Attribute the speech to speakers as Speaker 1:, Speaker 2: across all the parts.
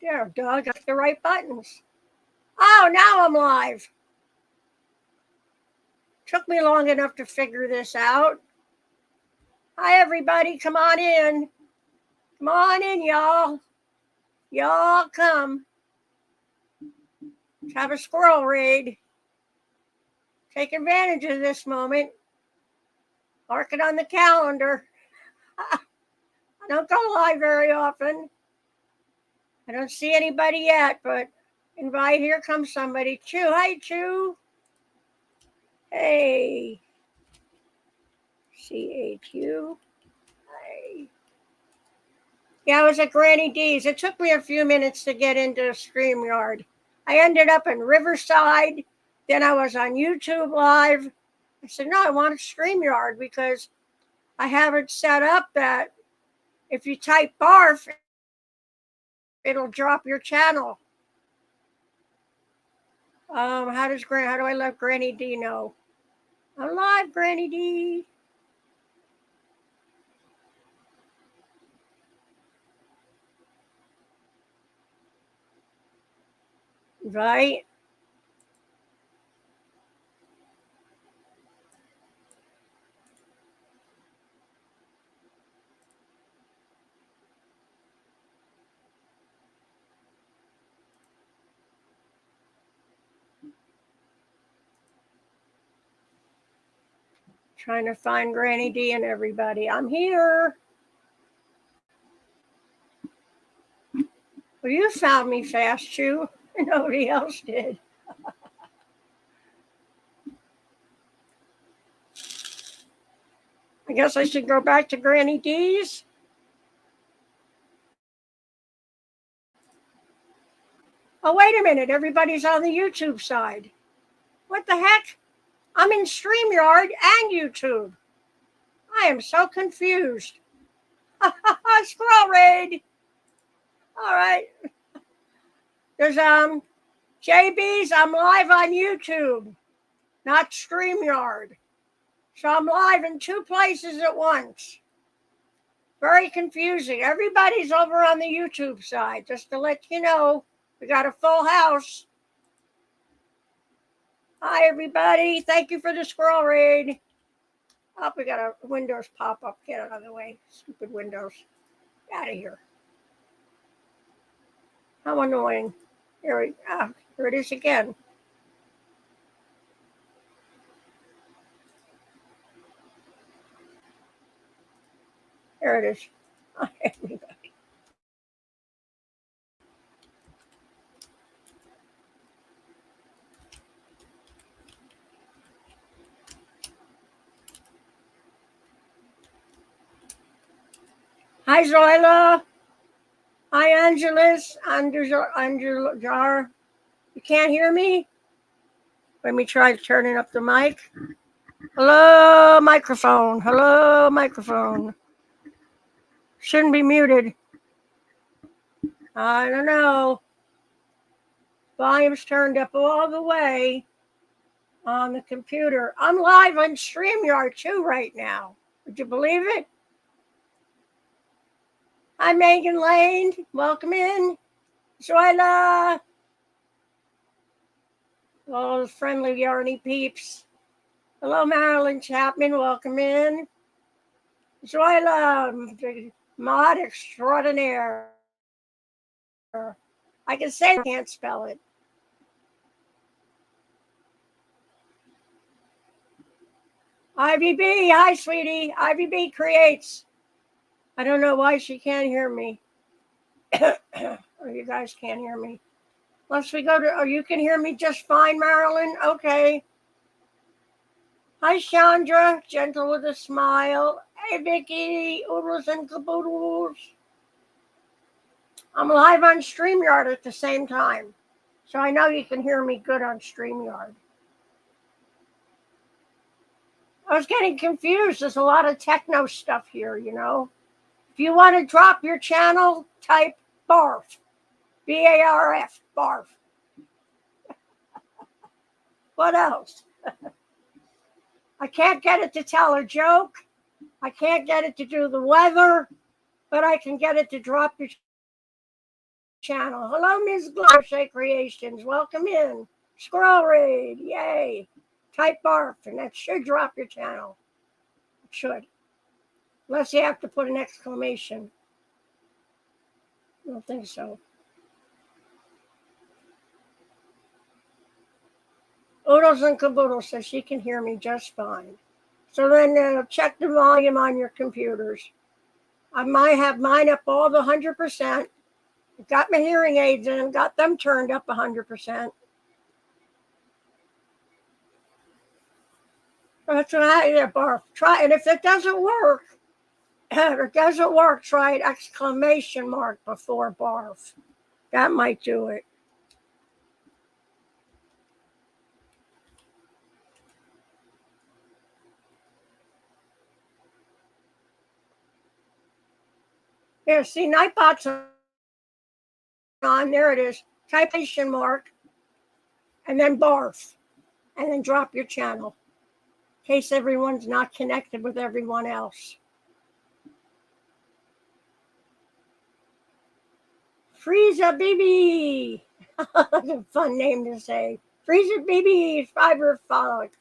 Speaker 1: There, Doug, got the right buttons. Oh, now I'm live. Took me long enough to figure this out. Hi, everybody. Come on in. Come on in, y'all. Y'all come. Let's have a squirrel raid. Take advantage of this moment. Mark it on the calendar. I don't go live very often. I don't see anybody yet, but invite. Here comes somebody. Chew. Hi, Chew. Hey. CHU. Hey. Yeah, I was at Granny D's. It took me a few minutes to get into StreamYard. I ended up in Riverside. Then I was on YouTube Live. I said, no, I want a StreamYard because I have it set up that if you type barf, it'll drop your channel. How do I let Granny D know? I'm live, Granny D. Right? Trying to find Granny D and everybody. I'm here. Well, you found me fast, Chew. Nobody else did. I guess I should go back to Granny D's. Oh, wait a minute. Everybody's on the YouTube side. What the heck? I'm in StreamYard and YouTube. I am so confused. Squirrel Raid. All right. There's JB's. I'm live on YouTube, not StreamYard. So I'm live in two places at once. Very confusing. Everybody's over on the YouTube side, just to let you know. We got a full house. Hi, everybody. Thank you for the Squirrel Raid. Oh, we got a Windows pop-up. Get out of the way. Stupid Windows. Get out of here. How annoying. Here it is again. There it is. Hi, everybody. Hi, Zoila. Hi, Angelus. Angela Jar. You can't hear me? Let me try turning up the mic. Hello, microphone. Hello, microphone. Shouldn't be muted. I don't know. Volume's turned up all the way on the computer. I'm live on StreamYard too right now. Would you believe it? Hi, Megan Lane. Welcome in. Zoila. All the friendly yarny peeps. Hello, Marilyn Chapman. Welcome in. Zoila, mod extraordinaire. I can say I can't spell it. IVB, hi, sweetie. IVB creates. I don't know why she can't hear me. Or you guys can't hear me. Unless we go to, oh, you can hear me just fine, Marilyn? Okay. Hi, Chandra, gentle with a smile. Hey, Vicky, oodles and caboodles. I'm live on StreamYard at the same time. So I know you can hear me good on StreamYard. I was getting confused. There's a lot of techno stuff here, you know. If you want to drop your channel, type BARF. B-A-R-F, BARF. What else? I can't get it to tell a joke. I can't get it to do the weather, but I can get it to drop your channel. Hello, Ms. Crochet Creations. Welcome in. Squirrel Raid. Yay. Type barf, and that should drop your channel. It should. Unless you have to put an exclamation. I don't think so. Oodles and Caboodle says she can hear me just fine. So then check the volume on your computers. I might have mine up all the 100%. Got my hearing aids in, got them turned up 100%. That's what barf. Try it. If it doesn't work, try an exclamation mark before barf. That might do it. Here, see, Nightbot's on. There it is. Type exclamation mark, and then barf, and then drop your channel, in case everyone's not connected with everyone else. Frieza BB. That's a fun name to say. Frieza BB Fiber Frolic.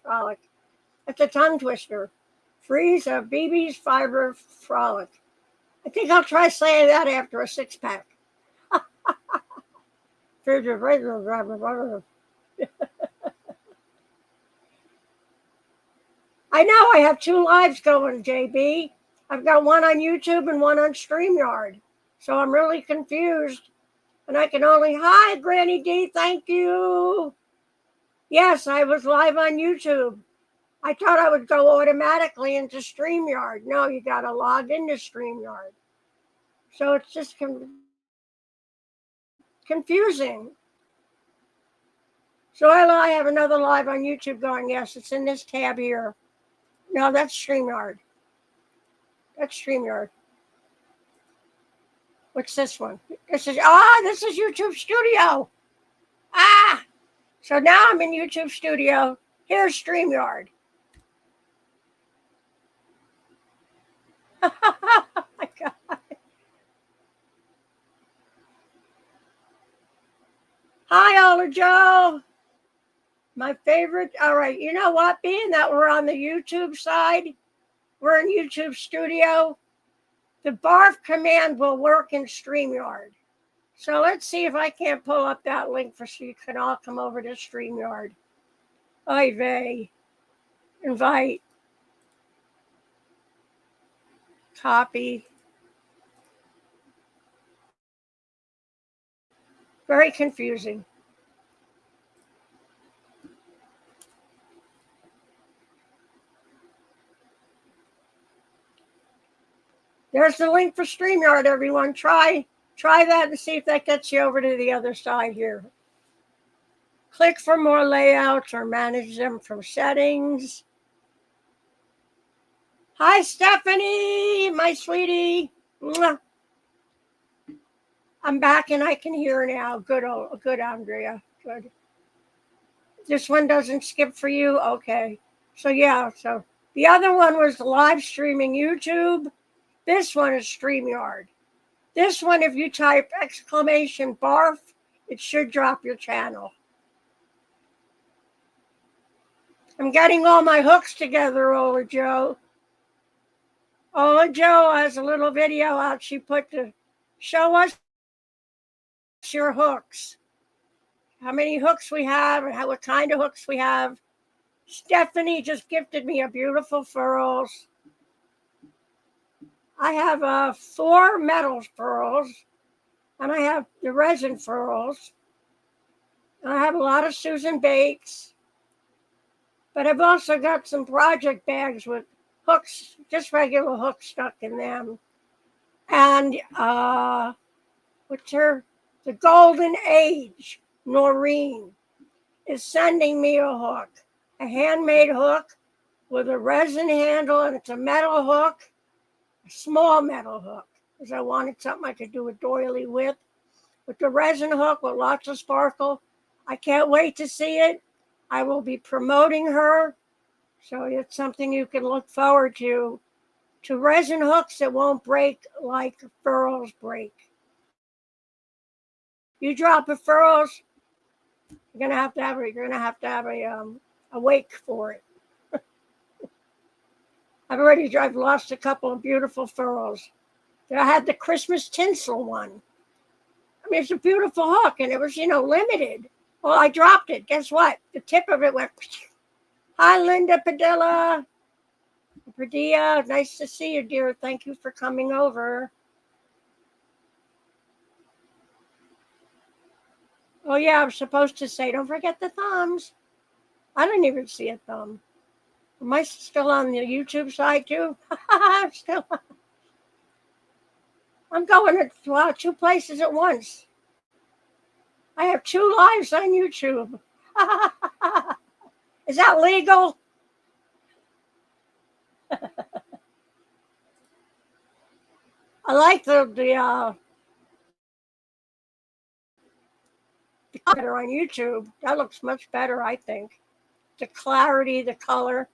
Speaker 1: That's a tongue twister. Frieza BB's Fiber Frolic. I think I'll try saying that after a six-pack. I know I have 2 lives going, JB. I've got one on YouTube and one on StreamYard. So I'm really confused. And I can only, hi, Granny D, thank you. Yes, I was live on YouTube. I thought I would go automatically into StreamYard. No, you got to log into StreamYard. So it's just confusing. So I have another live on YouTube going. Yes, it's in this tab here. No, that's StreamYard. That's StreamYard. What's this one? This is YouTube Studio. So now I'm in YouTube Studio. Here's StreamYard. Oh my God. Hi, Ola Joe. My favorite. All right, you know what? Being that we're on the YouTube side, we're in YouTube Studio, the barf command will work in StreamYard. So let's see if I can't pull up that link so you can all come over to StreamYard. Oy vey. Invite. Copy. Very confusing. There's the link for StreamYard, everyone. Try that and see if that gets you over to the other side here. Click for more layouts or manage them from settings. Hi, Stephanie, my sweetie. Mwah. I'm back and I can hear now. Good, Andrea. Good. This one doesn't skip for you? Okay. So the other one was live streaming YouTube. This one is StreamYard. This one, if you type exclamation barf, it should drop your channel. I'm getting all my hooks together, Ola Joe. Ola Joe has a little video out she put to show us your hooks. How many hooks we have and what kind of hooks we have. Stephanie just gifted me a beautiful furls. I have 4 metal furls, and I have the resin furls, and I have a lot of Susan Bakes, but I've also got some project bags with hooks, just regular hooks stuck in them, and the Golden Age, Noreen, is sending me a hook, a handmade hook with a resin handle, and it's a metal hook. A small metal hook, because I wanted something I could do a doily with the resin hook with lots of sparkle. I can't wait to see it. I will be promoting her, so it's something you can look forward to resin hooks that won't break like furls break. You drop a furrows, you're gonna have to have a wake for it. I've lost a couple of beautiful furrows. I had the Christmas tinsel one. I mean, it's a beautiful hook, and it was, limited. Well, I dropped it. Guess what? The tip of it went. Hi, Linda Padilla. Padilla, nice to see you, dear. Thank you for coming over. Oh, yeah, I was supposed to say, don't forget the thumbs. I didn't even see a thumb. Am I still on the YouTube side, too? I'm going to 2 places at once. I have 2 lives on YouTube. Is that legal? I like the better on YouTube. That looks much better, I think. The clarity, the color,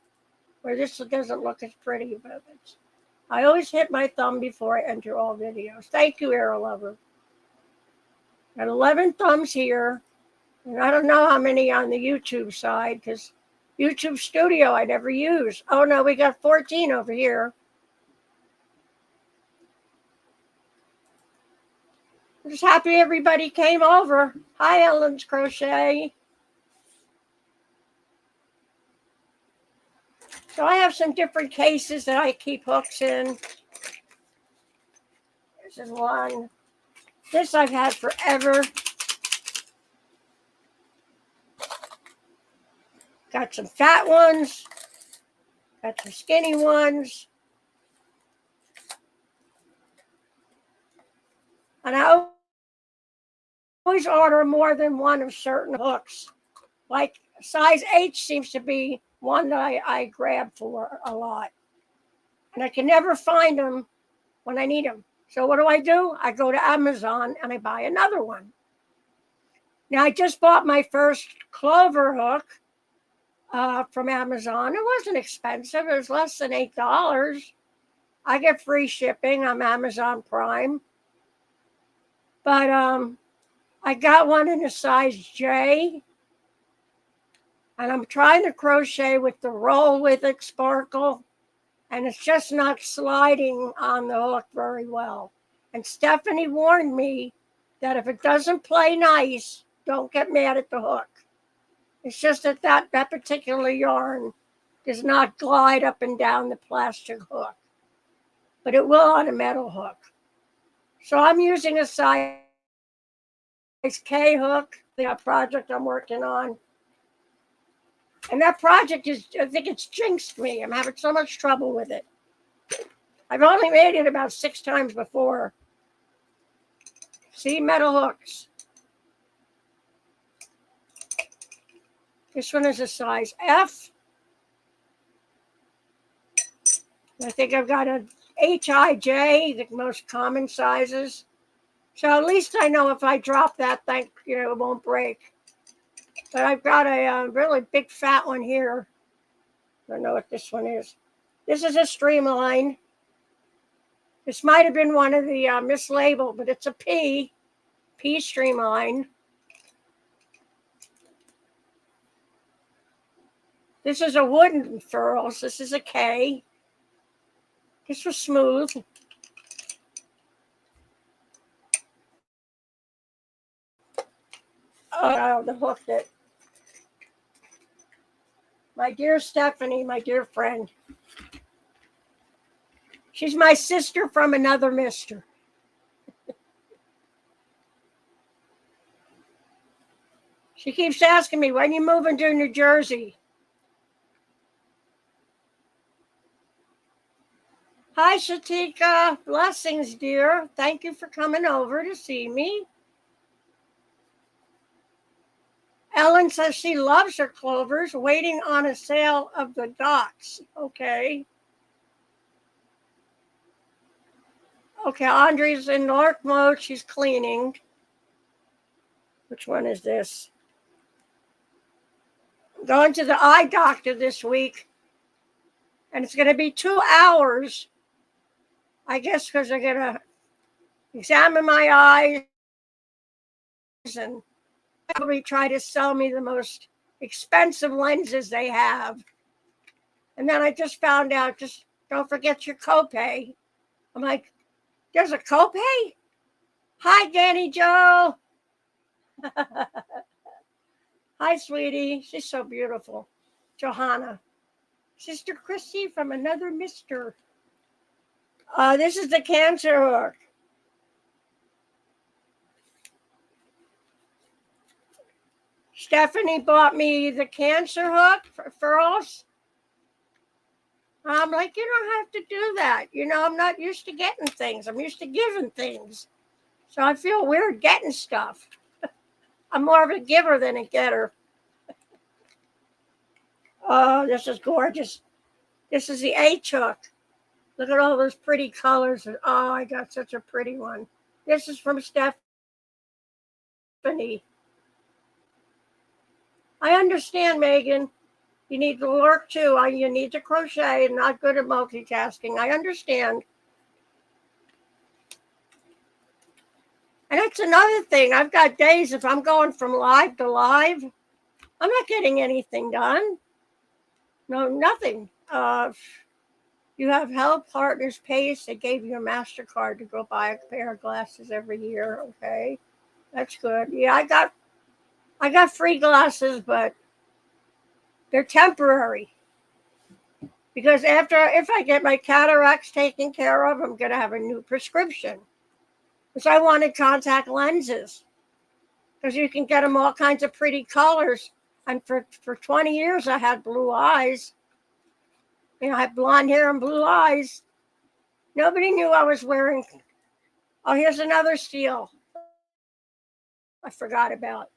Speaker 1: where this doesn't look as pretty, but I always hit my thumb before I enter all videos. Thank you, Arrow Lover. Got 11 thumbs here, and I don't know how many on the YouTube side, because YouTube Studio I never use. Oh, no, we got 14 over here. I'm just happy everybody came over. Hi, Ellen's Crochet. So I have some different cases that I keep hooks in. This is one. This I've had forever. Got some fat ones. Got some skinny ones. And I always order more than one of certain hooks. Like size H seems to be one that I grab for a lot. And I can never find them when I need them. So what do? I go to Amazon and I buy another one. Now I just bought my first clover hook from Amazon. It wasn't expensive. It was less than $8. I get free shipping. I'm Amazon Prime. But I got one in a size J. And I'm trying to crochet with the roll with it sparkle. And it's just not sliding on the hook very well. And Stephanie warned me that if it doesn't play nice, don't get mad at the hook. It's just that particular yarn does not glide up and down the plastic hook. But it will on a metal hook. So I'm using a size K hook, the project I'm working on. And that project I think it's jinxed me. I'm having so much trouble with it. I've only made it about 6 times before. See, metal hooks. This one is a size F. I think I've got a HIJ, the most common sizes. So at least I know if I drop that, it won't break. But I've got a really big fat one here. I don't know what this one is. This is a streamline. This might have been one of the mislabeled, but it's a P streamline. This is a wooden furrows. This is a K. This was smooth. Oh, the hook that my dear Stephanie, my dear friend. She's my sister from another mister. She keeps asking me, when you moving to New Jersey? Hi, Shatika. Blessings, dear. Thank you for coming over to see me. Ellen says she loves her clovers, waiting on a sale of the dots. Okay. Okay, Andre's in North mode. She's cleaning. Which one is this? I'm going to the eye doctor this week. And it's going to be 2 hours. I guess because they're going to examine my eyes and probably try to sell me the most expensive lenses they have. And then I just found out, just don't forget your copay. I'm like, there's a copay? Hi, Danny Joe. Hi, sweetie. She's so beautiful. Johanna. Sister Christy from another mister. This is the cancer hook. Stephanie bought me the cancer hook for furls. I'm like, you don't have to do that. You know, I'm not used to getting things. I'm used to giving things. So I feel weird getting stuff. I'm more of a giver than a getter. Oh, this is gorgeous. This is the H hook. Look at all those pretty colors. Oh, I got such a pretty one. This is from Stephanie. I understand, Megan. You need to work too. You need to crochet and not good at multitasking. I understand. And that's another thing. I've got days if I'm going from live to live, I'm not getting anything done. No, nothing. You have help, partners, Pace. They gave you a MasterCard to go buy a pair of glasses every year. Okay, that's good. Yeah, I got free glasses, but they're temporary. Because if I get my cataracts taken care of, I'm going to have a new prescription. Because I wanted contact lenses. Because you can get them all kinds of pretty colors. And for 20 years, I had blue eyes. You know, I had blonde hair and blue eyes. Nobody knew I was wearing. Oh, here's another steal I forgot about.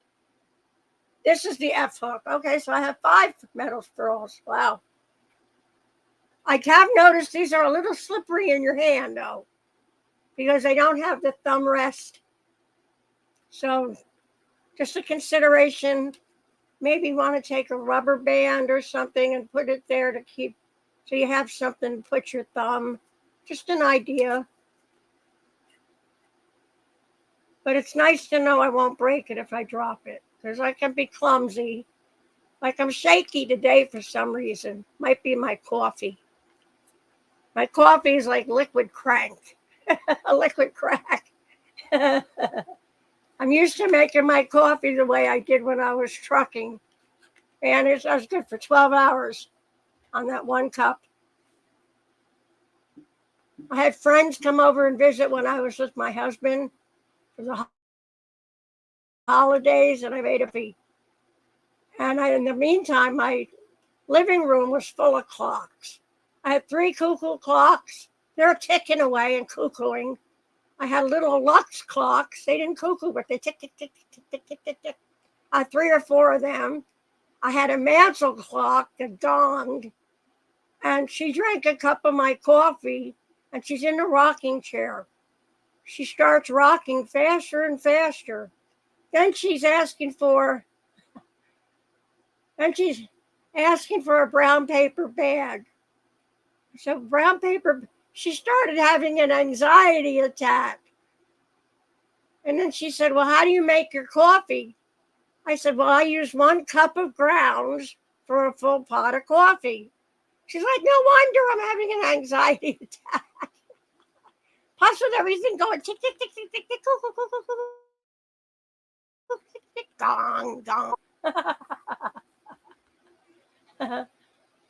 Speaker 1: This is the F hook. Okay, so I have 5 metal straws. Wow. I have noticed these are a little slippery in your hand, though, because they don't have the thumb rest. So just a consideration, maybe want to take a rubber band or something and put it there to keep, so you have something to put your thumb. Just an idea. But it's nice to know I won't break it if I drop it, because I can be clumsy. Like I'm shaky today for some reason. Might be my coffee. My coffee is like liquid crank, a liquid crack. I'm used to making my coffee the way I did when I was trucking. And I was good for 12 hours on that one cup. I had friends come over and visit when I was with my husband for the holidays, and I made a fee. And in the meantime, my living room was full of clocks. I had 3 cuckoo clocks. They're ticking away and cuckooing. I had little Lux clocks. They didn't cuckoo, but they tick, tick, tick, tick, tick, tick, tick, tick. I had 3 or 4 of them. I had a mantle clock that gonged, and she drank a cup of my coffee, and she's in the rocking chair. She starts rocking faster and faster. Then she's asking for a brown paper bag. So brown paper, she started having an anxiety attack. And then she said, well, how do you make your coffee? I said, well, I use 1 cup of grounds for a full pot of coffee. She's like, no wonder I'm having an anxiety attack. Plus with everything going tick, tick, tick, tick, tick, tick, tick, tick, gong, gong.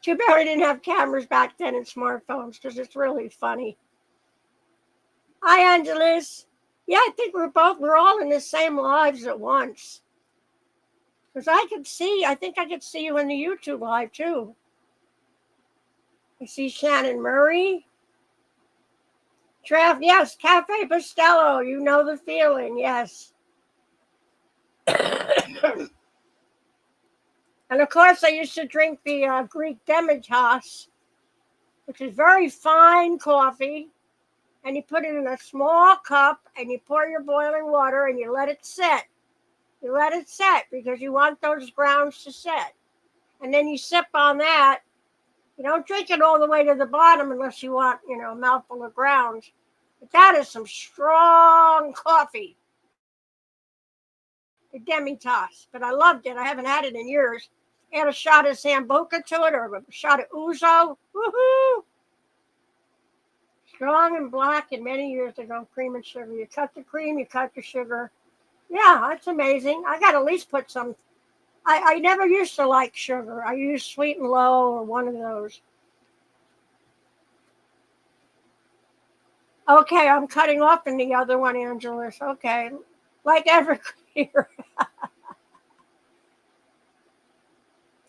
Speaker 1: Too bad I didn't have cameras back then and smartphones, because it's really funny. Hi, Angeles. Yeah, I think we're all in the same lives at once. Because I think I could see you in the YouTube live too. I see Shannon Murray. Yes, Cafe Bustelo, you know the feeling, yes. And of course, I used to drink the Greek Demitas, which is very fine coffee. And you put it in a small cup and you pour your boiling water and you let it set. You let it set because you want those grounds to set. And then you sip on that. You don't drink it all the way to the bottom unless you want, a mouthful of grounds. But that is some strong coffee. the demi-tasse, but I loved it. I haven't had it in years. Add a shot of Sambuca to it or a shot of Ouzo. Woohoo! Strong and black and many years ago, cream and sugar. You cut the cream, you cut the sugar. Yeah, that's amazing. I got to at least put some. I never used to like sugar. I used Sweet and Low or one of those. Okay, I'm cutting off in the other one, Angelus. Okay, like Everclear.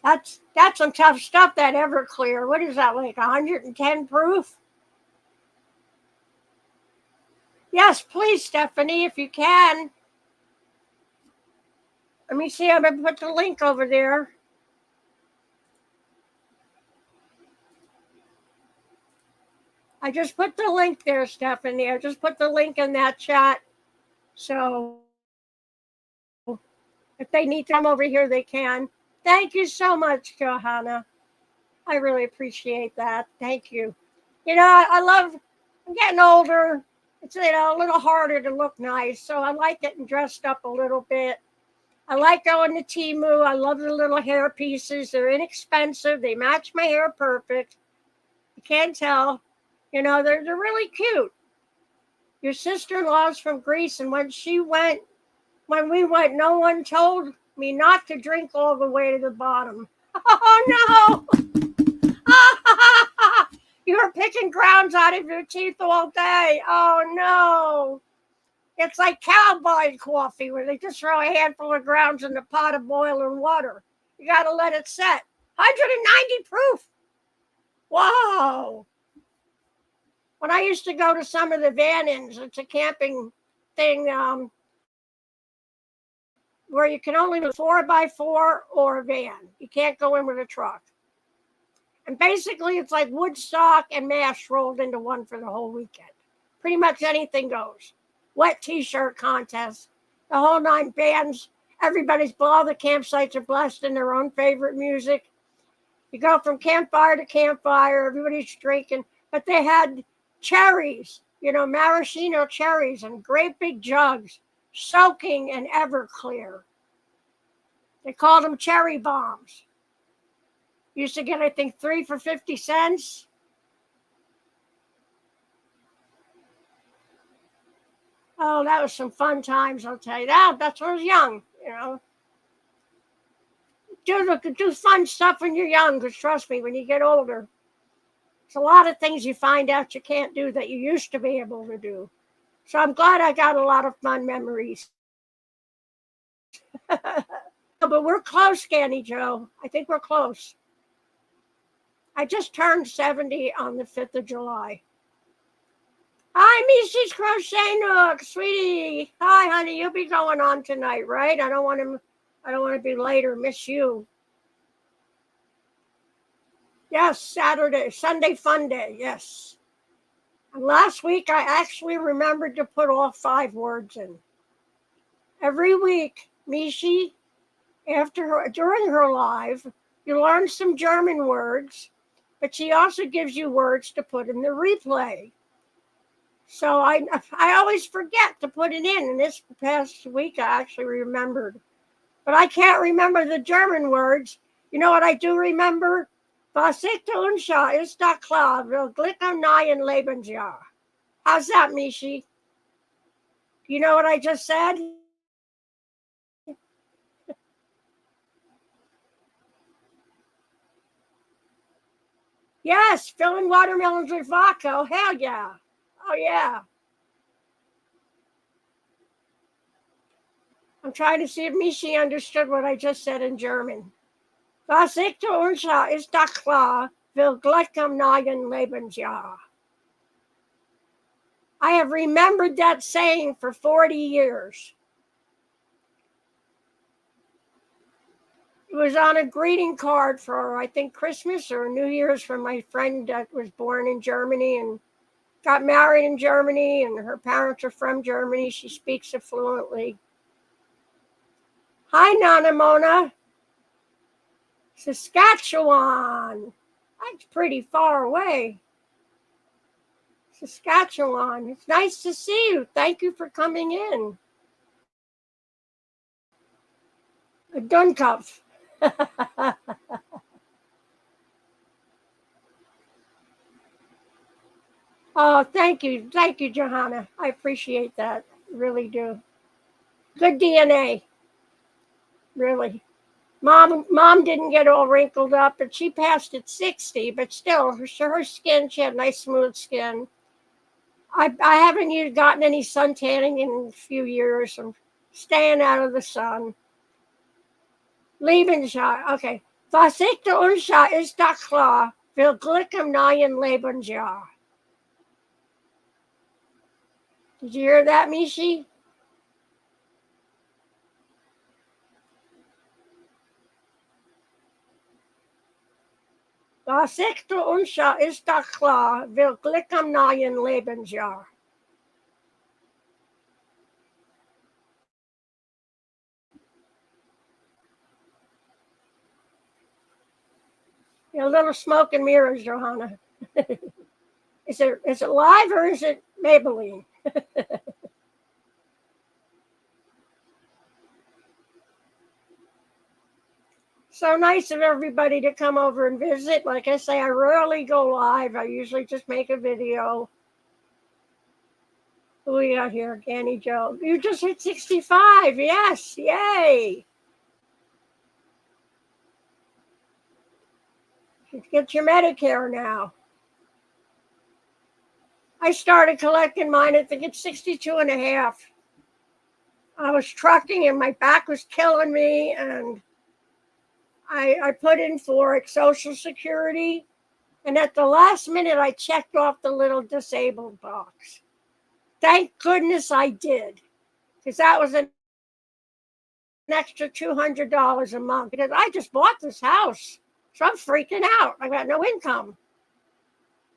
Speaker 1: That's some tough stuff, that Everclear. What is that, like 110 proof? Yes, please, Stephanie, if you can. Let me see. I'm going to put the link over there. I just put the link there, Stephanie. I just put the link in that chat. So if they need to come over here, they can. Thank you so much, Johanna. I really appreciate that. Thank you. You know, I'm getting older. It's, you know, a little harder to look nice. So I like getting dressed up a little bit. I like going to Temu. I love the little hair pieces. They're inexpensive. They match my hair perfect. You can't tell. You know, they're really cute. Your sister-in-law's from Greece, and when we went, no one told me not to drink all the way to the bottom. Oh, no! You were picking grounds out of your teeth all day. Oh, no. It's like cowboy coffee where they just throw a handful of grounds in the pot of boiling water. You got to let it set. 190 proof. Whoa. When I used to go to some of the van-ins, it's a camping thing where you can only do 4x4 or a van. You can't go in with a truck. And basically, it's like Woodstock and MASH rolled into one for the whole weekend. Pretty much anything goes. Wet t-shirt contest, the whole 9 bands. All the campsites are blessed in their own favorite music. You go from campfire to campfire, everybody's drinking. But they had cherries, you know, maraschino cherries in great big jugs, soaking in Everclear. They called them cherry bombs. Used to get, I think, 3 for 50 cents. Oh, that was some fun times, I'll tell you that. That's when I was young, you know. Do fun stuff when you're young, because trust me, when you get older, there's a lot of things you find out you can't do that you used to be able to do. So I'm glad I got a lot of fun memories. But we're close, Scanny Joe. I think we're close. I just turned 70 on the 5th of July. Hi, Mrs. Crochet Nook, sweetie. Hi, honey. You'll be going on tonight, right? I don't want to be late or miss you. Yes, Sunday fun day. Yes. And last week I actually remembered to put all 5 words in. Every week, Mishi, during her live, you learn some German words, but she also gives you words to put in the replay. So I always forget to put it in. And this past week I actually remembered. But I can't remember the German words. You know what I do remember? Was ich tun soll, ist doch klar. Will Glück am neuen Lebensjahr. How's that, Mishi? You know what I just said? Yes, filling watermelons with vodka. Oh, hell yeah. Oh, yeah. I'm trying to see if Mishi understood what I just said in German. Was ich tun soll, ist doch klar. Will Glück am neuen Lebensjahr. I have remembered that saying for 40 years. It was on a greeting card for, I think, Christmas or New Year's from my friend that was born in Germany and got married in Germany, and her parents are from Germany. She speaks it fluently. Hi, Nana Mona. Saskatchewan. That's pretty far away. Saskatchewan. It's nice to see you. Thank you for coming in. A Dunkopf. Oh, thank you, Johanna. I appreciate that, really do. Good DNA, really. Mom didn't get all wrinkled up, but she passed at 60. But still, her skin, she had nice smooth skin. I haven't gotten any sun tanning in a few years. I'm staying out of the sun. Lebensjahr, okay. Was ich der Unschar ist da klar, will Glück im neuen Lebensjahr. Did you hear that, Mishi? Was ich der Unschar ist da klar, will Glück im neuen Lebensjahr. A little smoke and mirrors, Johanna. Is it live or is it Maybelline? So nice of everybody to come over and visit. Like I say, I rarely go live. I usually just make a video. Who we got here? Danny Joe. You just hit 65. Yes. Yay. You get your Medicare now. I started collecting mine, I think it's 62 and a half. I was trucking and my back was killing me, and I put in for Social Security, and at the last minute I checked off the little disabled box. Thank goodness I did, because that was an extra $200 a month, because I just bought this house, so I'm freaking out. I got no income.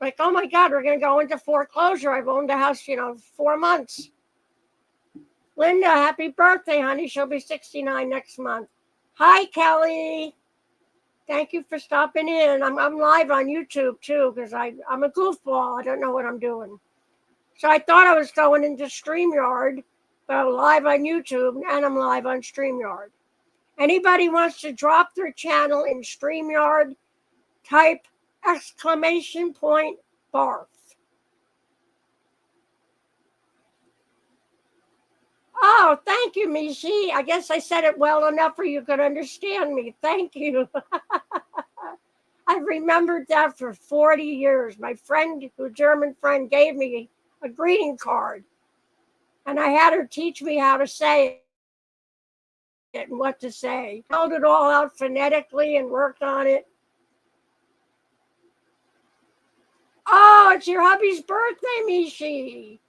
Speaker 1: Like, oh my God, we're going to go into foreclosure. I've owned the house, 4 months. Linda, happy birthday, honey. She'll be 69 next month. Hi, Kelly. Thank you for stopping in. I'm live on YouTube, too, because I'm a goofball. I don't know what I'm doing. So I thought I was going into StreamYard, but I'm live on YouTube, and I'm live on StreamYard. Anybody wants to drop their channel in StreamYard, type !barf. Oh, thank you, Mishi. I guess I said it well enough for you could understand me. Thank you. I've remembered that for 40 years. My friend, a German friend, gave me a greeting card, and I had her teach me how to say it and what to say. Held it all out phonetically and worked on it. Oh, it's your hubby's birthday, Mishi.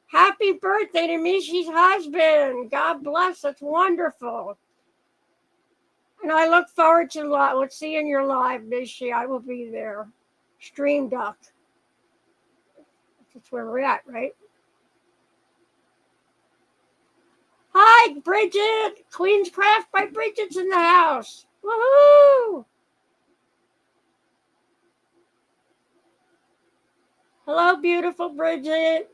Speaker 1: Happy birthday to Mishi's husband. God bless. That's wonderful. And I look forward to seeing your live, Mishi. I will be there. Stream Duck. That's where we're at, right? Hi, Bridget. Queen's Craft by Bridget's in the house. Woohoo! Hello, beautiful Bridget.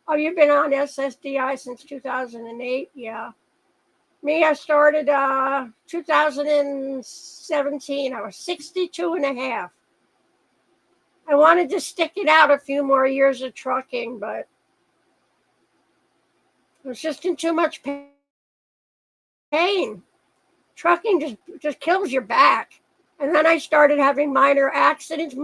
Speaker 1: Oh, you've been on SSDI since 2008? Yeah. Me, I started 2017. I was 62 and a half. I wanted to stick it out a few more years of trucking, but I was just in too much pain. Trucking just kills your back. And then I started having minor accidents,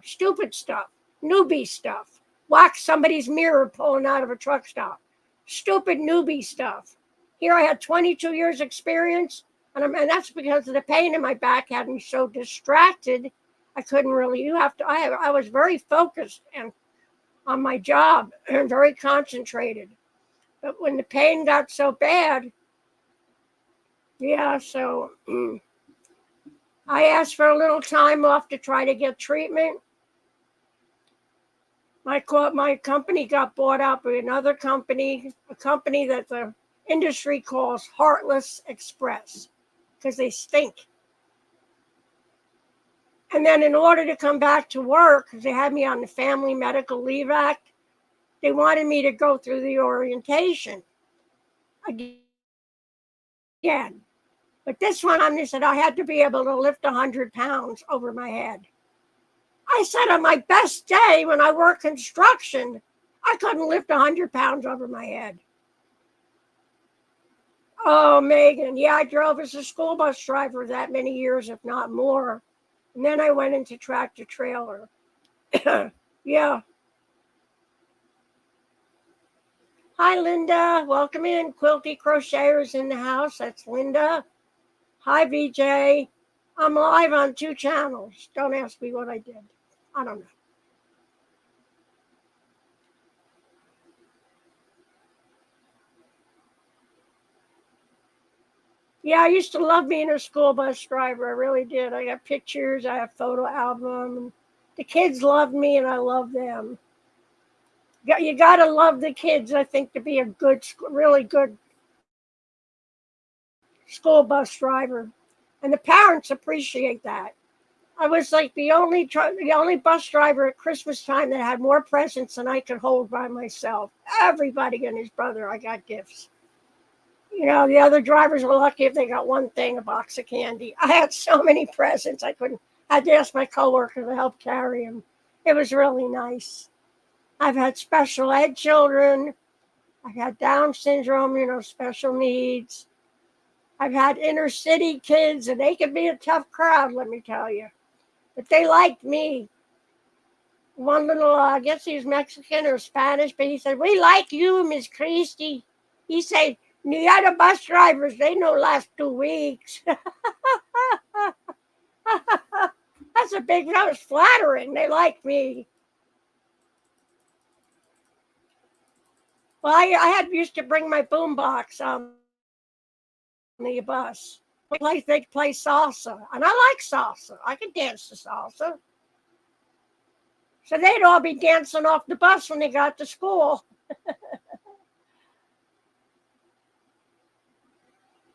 Speaker 1: stupid stuff, newbie stuff. Whack somebody's mirror pulling out of a truck stop. Stupid newbie stuff. Here I had 22 years experience, and that's because of the pain in my back had me so distracted. I couldn't really, I was very focused and on my job and very concentrated. But when the pain got so bad, so I asked for a little time off to try to get treatment. My company got bought out by another company, a company that the industry calls Heartless Express, because they stink. And then in order to come back to work, because they had me on the Family Medical Leave Act, they wanted me to go through the orientation again. But this one, they said I had to be able to lift 100 pounds over my head. I said on my best day when I work construction, I couldn't lift 100 pounds over my head. Oh, Megan, yeah, I drove as a school bus driver that many years, if not more. And then I went into tractor trailer. Yeah. Hi, Linda. Welcome in. Quilty Crocheters in the house. That's Linda. Hi, VJ. I'm live on 2 channels. Don't ask me what I did. I don't know. Yeah, I used to love being a school bus driver. I really did. I got pictures. I have photo album. The kids loved me, and I love them. You got to love the kids, I think, to be a good, really good school bus driver. And the parents appreciate that. I was like the only bus driver at Christmas time that had more presents than I could hold by myself. Everybody and his brother, I got gifts. You know, the other drivers were lucky if they got one thing, a box of candy. I had so many presents, I had to ask my coworker to help carry them. It was really nice. I've had special ed children. I've had Down syndrome, special needs. I've had inner city kids, and they can be a tough crowd, let me tell you. But they liked me. One little, I guess he was Mexican or Spanish, but he said, "We like you, Miss Christie." He said, "The other bus drivers, they no last 2 weeks." That was flattering. They liked me. Well, I had used to bring my boombox on the bus. They play salsa, and I like salsa. I can dance to salsa. So they'd all be dancing off the bus when they got to school.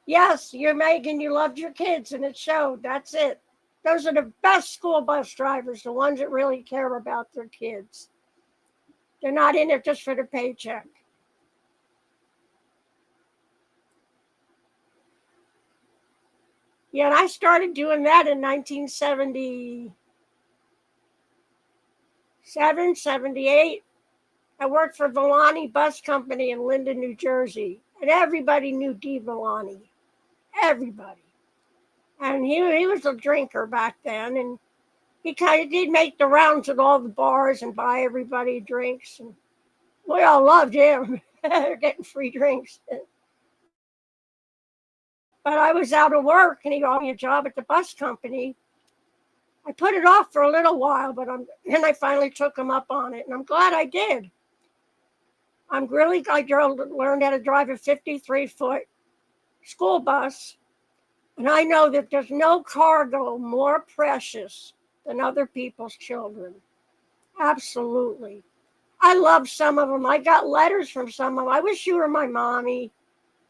Speaker 1: Yes, you're Megan, you loved your kids, and it showed. That's it. Those are the best school bus drivers, the ones that really care about their kids. They're not in it just for the paycheck. Yeah, and I started doing that in 1977, 78. I worked for Villani Bus Company in Linden, New Jersey, and everybody knew Dee Villani. Everybody. And he was a drinker back then, and he kind of did make the rounds at all the bars and buy everybody drinks. And we all loved him. They're getting free drinks. But I was out of work, and he got me a job at the bus company. I put it off for a little while, but then I finally took him up on it, and I'm glad I did. I learned how to drive a 53-foot school bus, and I know that there's no cargo more precious than other people's children. Absolutely. I love some of them. I got letters from some of them. I wish you were my mommy.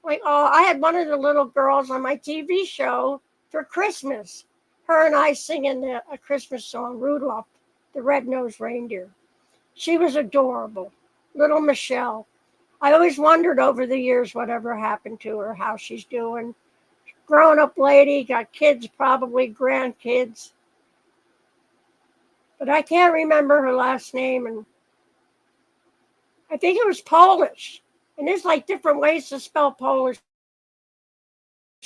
Speaker 1: Like, oh, I had one of the little girls on my TV show for Christmas. Her and I singing a Christmas song, Rudolph, the Red-Nosed Reindeer. She was adorable. Little Michelle. I always wondered over the years whatever happened to her, how she's doing. Grown-up lady, got kids, probably grandkids. But I can't remember her last name, and I think it was Polish. And there's like different ways to spell Polish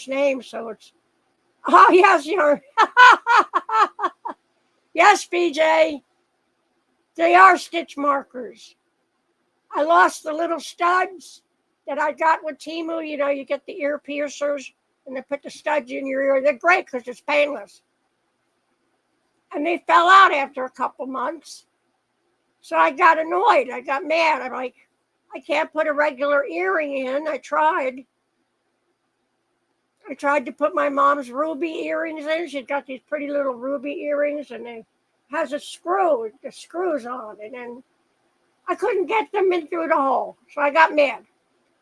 Speaker 1: names, so it's, oh yes, you're yes, BJ. They are stitch markers. I lost the little studs that I got with Timu. You get the ear piercers and they put the studs in your ear. They're great because it's painless. And they fell out after a couple months. So I got annoyed. I got mad. I'm like, I can't put a regular earring in. I tried to put my mom's ruby earrings in. She's got these pretty little ruby earrings, and it has a screw. The screw's on, and then I couldn't get them in through the hole. So I got mad.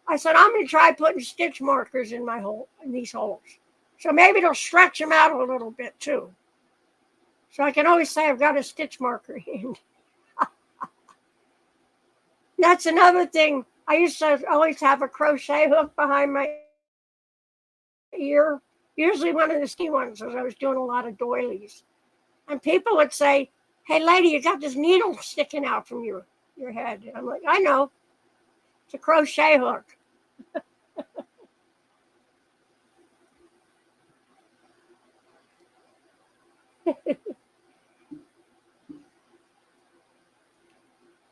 Speaker 1: I said, I'm going to try putting stitch markers in these holes. So maybe it'll stretch them out a little bit too. So I can always say I've got a stitch marker in. That's another thing. I used to always have a crochet hook behind my ear. Usually one of the skinny ones, as I was doing a lot of doilies. And people would say, "Hey, lady, you got this needle sticking out from your head." And I'm like, "I know. It's a crochet hook."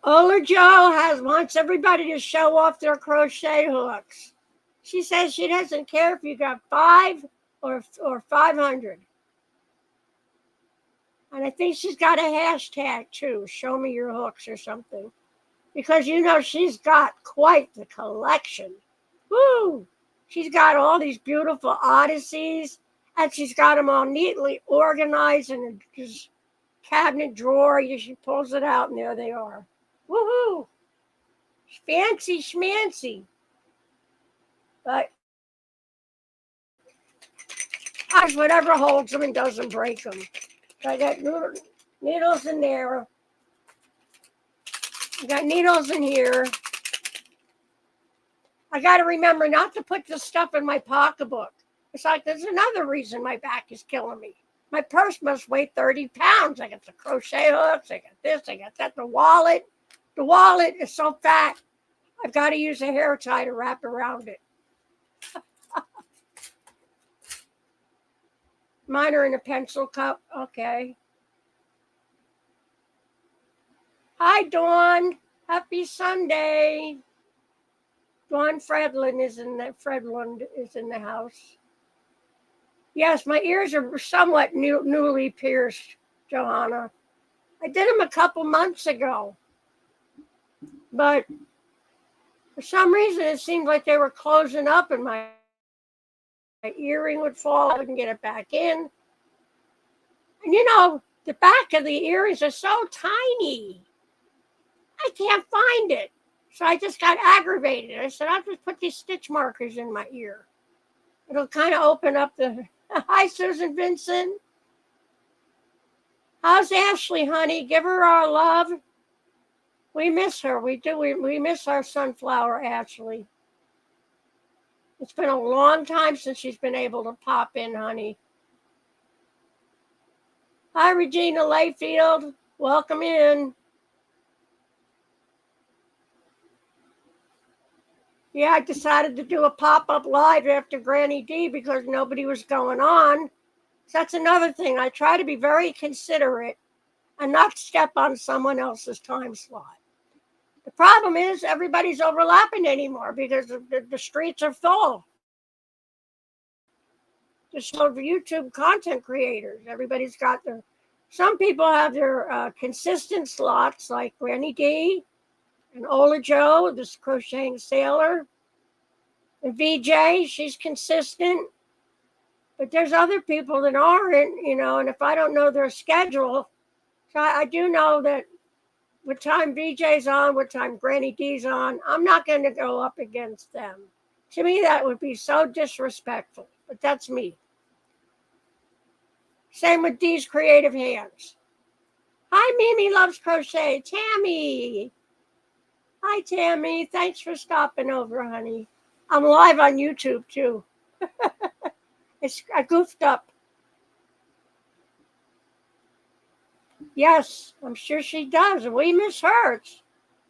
Speaker 1: Ola Joe wants everybody to show off their crochet hooks. She says she doesn't care if you got 5 or 500. And I think she's got a hashtag too, show me your hooks or something. Because she's got quite the collection. Woo! She's got all these beautiful odysseys, and she's got them all neatly organized in a cabinet drawer. She pulls it out, and there they are. Woohoo! Fancy schmancy. But whatever holds them and doesn't break them. So I got needles in there. I got needles in here. I got to remember not to put this stuff in my pocketbook. It's like there's another reason my back is killing me. My purse must weigh 30 pounds. I got the crochet hooks. I got this. I got that. The wallet is so fat. I've got to use a hair tie to wrap around it. Mine are in a pencil cup. Okay. Hi, Dawn. Happy Sunday. Dawn Fredlund is in the house. Yes, my ears are somewhat newly pierced, Johanna. I did them a couple months ago, but for some reason it seemed like they were closing up, and my earring would fall. I wouldn't get it back in. And the back of the earrings are so tiny. I can't find it. So I just got aggravated. I said, I'll just put these stitch markers in my ear. It'll kind of open up the... Hi, Susan Vincent. How's Ashley, honey? Give her our love. We miss her. We do. We miss our sunflower, Ashley. It's been a long time since she's been able to pop in, honey. Hi, Regina Layfield. Welcome in. Yeah, I decided to do a pop-up live after Granny D because nobody was going on. So that's another thing. I try to be very considerate and not step on someone else's time slot. The problem is everybody's overlapping anymore because the streets are full. Just of YouTube content creators. Everybody's got some people have their consistent slots like Granny D and Ola Joe, this crocheting sailor. And VJ, she's consistent. But there's other people that aren't, and if I don't know their schedule, so I do know that what time VJ's on, what time Granny D's on, I'm not going to go up against them. To me, that would be so disrespectful, but that's me. Same with D's Creative Hands. Hi, Mimi Loves Crochet. Tammy. Hi, Tammy. Thanks for stopping over, honey. I'm live on YouTube, too. I goofed up. Yes, I'm sure she does. And we miss her. It's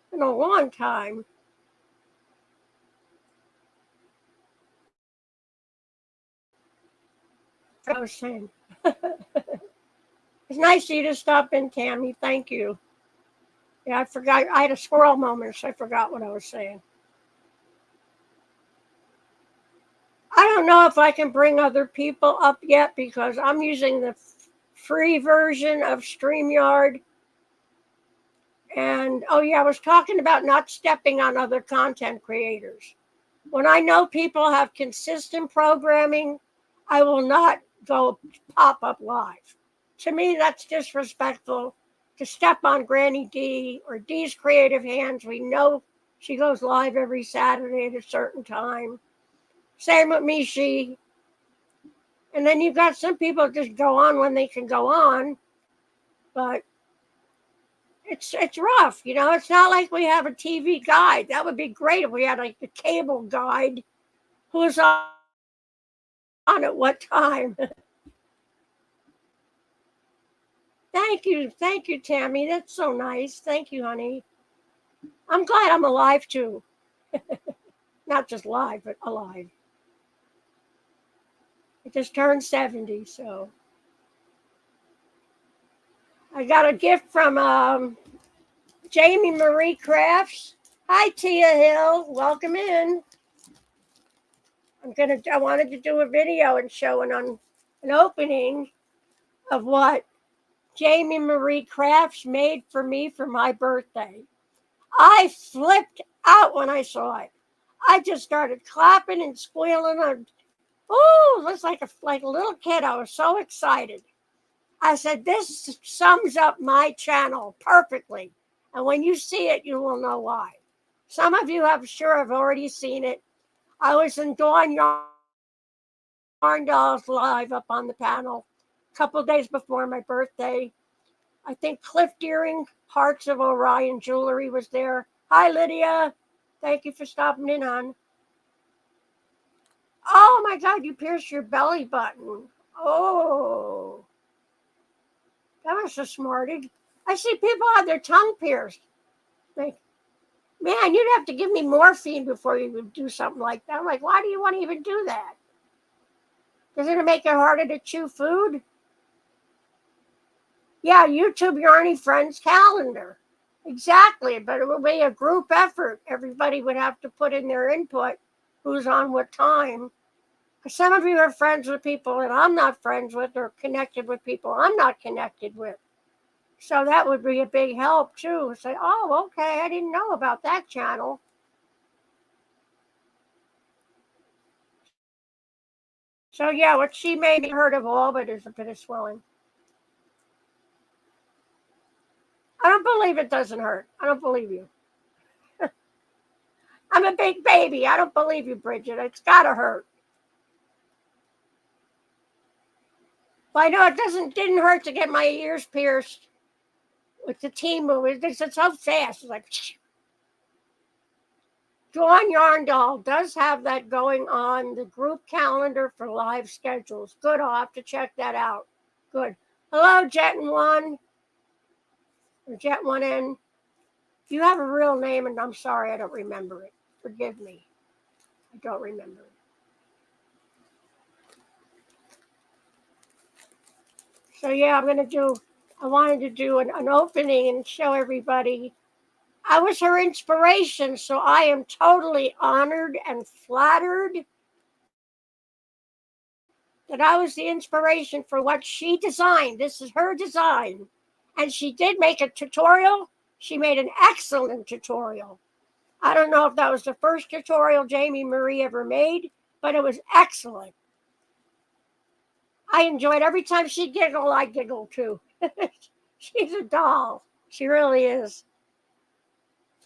Speaker 1: been a long time. I was saying. It's nice of you to stop in, Tammy. Thank you. Yeah, I forgot. I had a squirrel moment, so I forgot what I was saying. I don't know if I can bring other people up yet because I'm using the free version of StreamYard. And, I was talking about not stepping on other content creators. When I know people have consistent programming, I will not go pop up live. To me, that's disrespectful to step on Granny D or D's Creative Hands. We know she goes live every Saturday at a certain time. Same with Mishi. And then you've got some people just go on when they can go on. But it's rough, It's not like we have a TV guide. That would be great if we had like the cable guide who's on on at what time. Thank you, Tammy. That's so nice. Thank you, honey. I'm glad I'm alive too. Not just live, but alive. I just turned 70, so I got a gift from Jamie Marie Crafts. Hi, Tia Hill. Welcome in. I wanted to do a video and show an opening of what Jamie Marie Crafts made for me for my birthday. I flipped out when I saw it. I just started clapping and squealing. Oh, it was like a little kid. I was so excited. I said, this sums up my channel perfectly. And when you see it, you will know why. Some of you, I'm sure, have already seen it. I was in Dawn Yarn Dolls live up on the panel a couple days before my birthday. I think Cliff Deering, Hearts of Orion Jewelry was there. Hi, Lydia. Thank you for stopping in, hon. Oh, my God, you pierced your belly button. Oh, that was so smarted. I see people have their tongue pierced. Like, man, you'd have to give me morphine before you would do something like that. I'm like, why do you want to even do that? Doesn't it make it harder to chew food? Yeah, YouTube Yarny Friends calendar. Exactly, but it would be a group effort. Everybody would have to put in their input, who's on what time. Because some of you are friends with people that I'm not friends with, or connected with people I'm not connected with. So that would be a big help too. Say, oh, okay, I didn't know about that channel. So yeah, what she made me heard of all, but there's a bit of swelling. I don't believe it doesn't hurt. I don't believe you. I'm a big baby. I don't believe you, Bridget. It's gotta hurt. But I know it didn't hurt to get my ears pierced with the team movie. It's so fast. It's like Dawn Yarn Doll does have that going on the group calendar for live schedules. Good, I'll have to check that out. Good. Hello, Jet and One. Or Jet One N. You have a real name, and I'm sorry I don't remember it. Forgive me. I don't remember it. So yeah, I wanted to do an opening and show everybody. I was her inspiration, so I am totally honored and flattered that I was the inspiration for what she designed. This is her design. And she did make a tutorial. She made an excellent tutorial. I don't know if that was the first tutorial Jamie Marie ever made, but it was excellent. I enjoyed every time she giggled, I giggled too. She's a doll. She really is.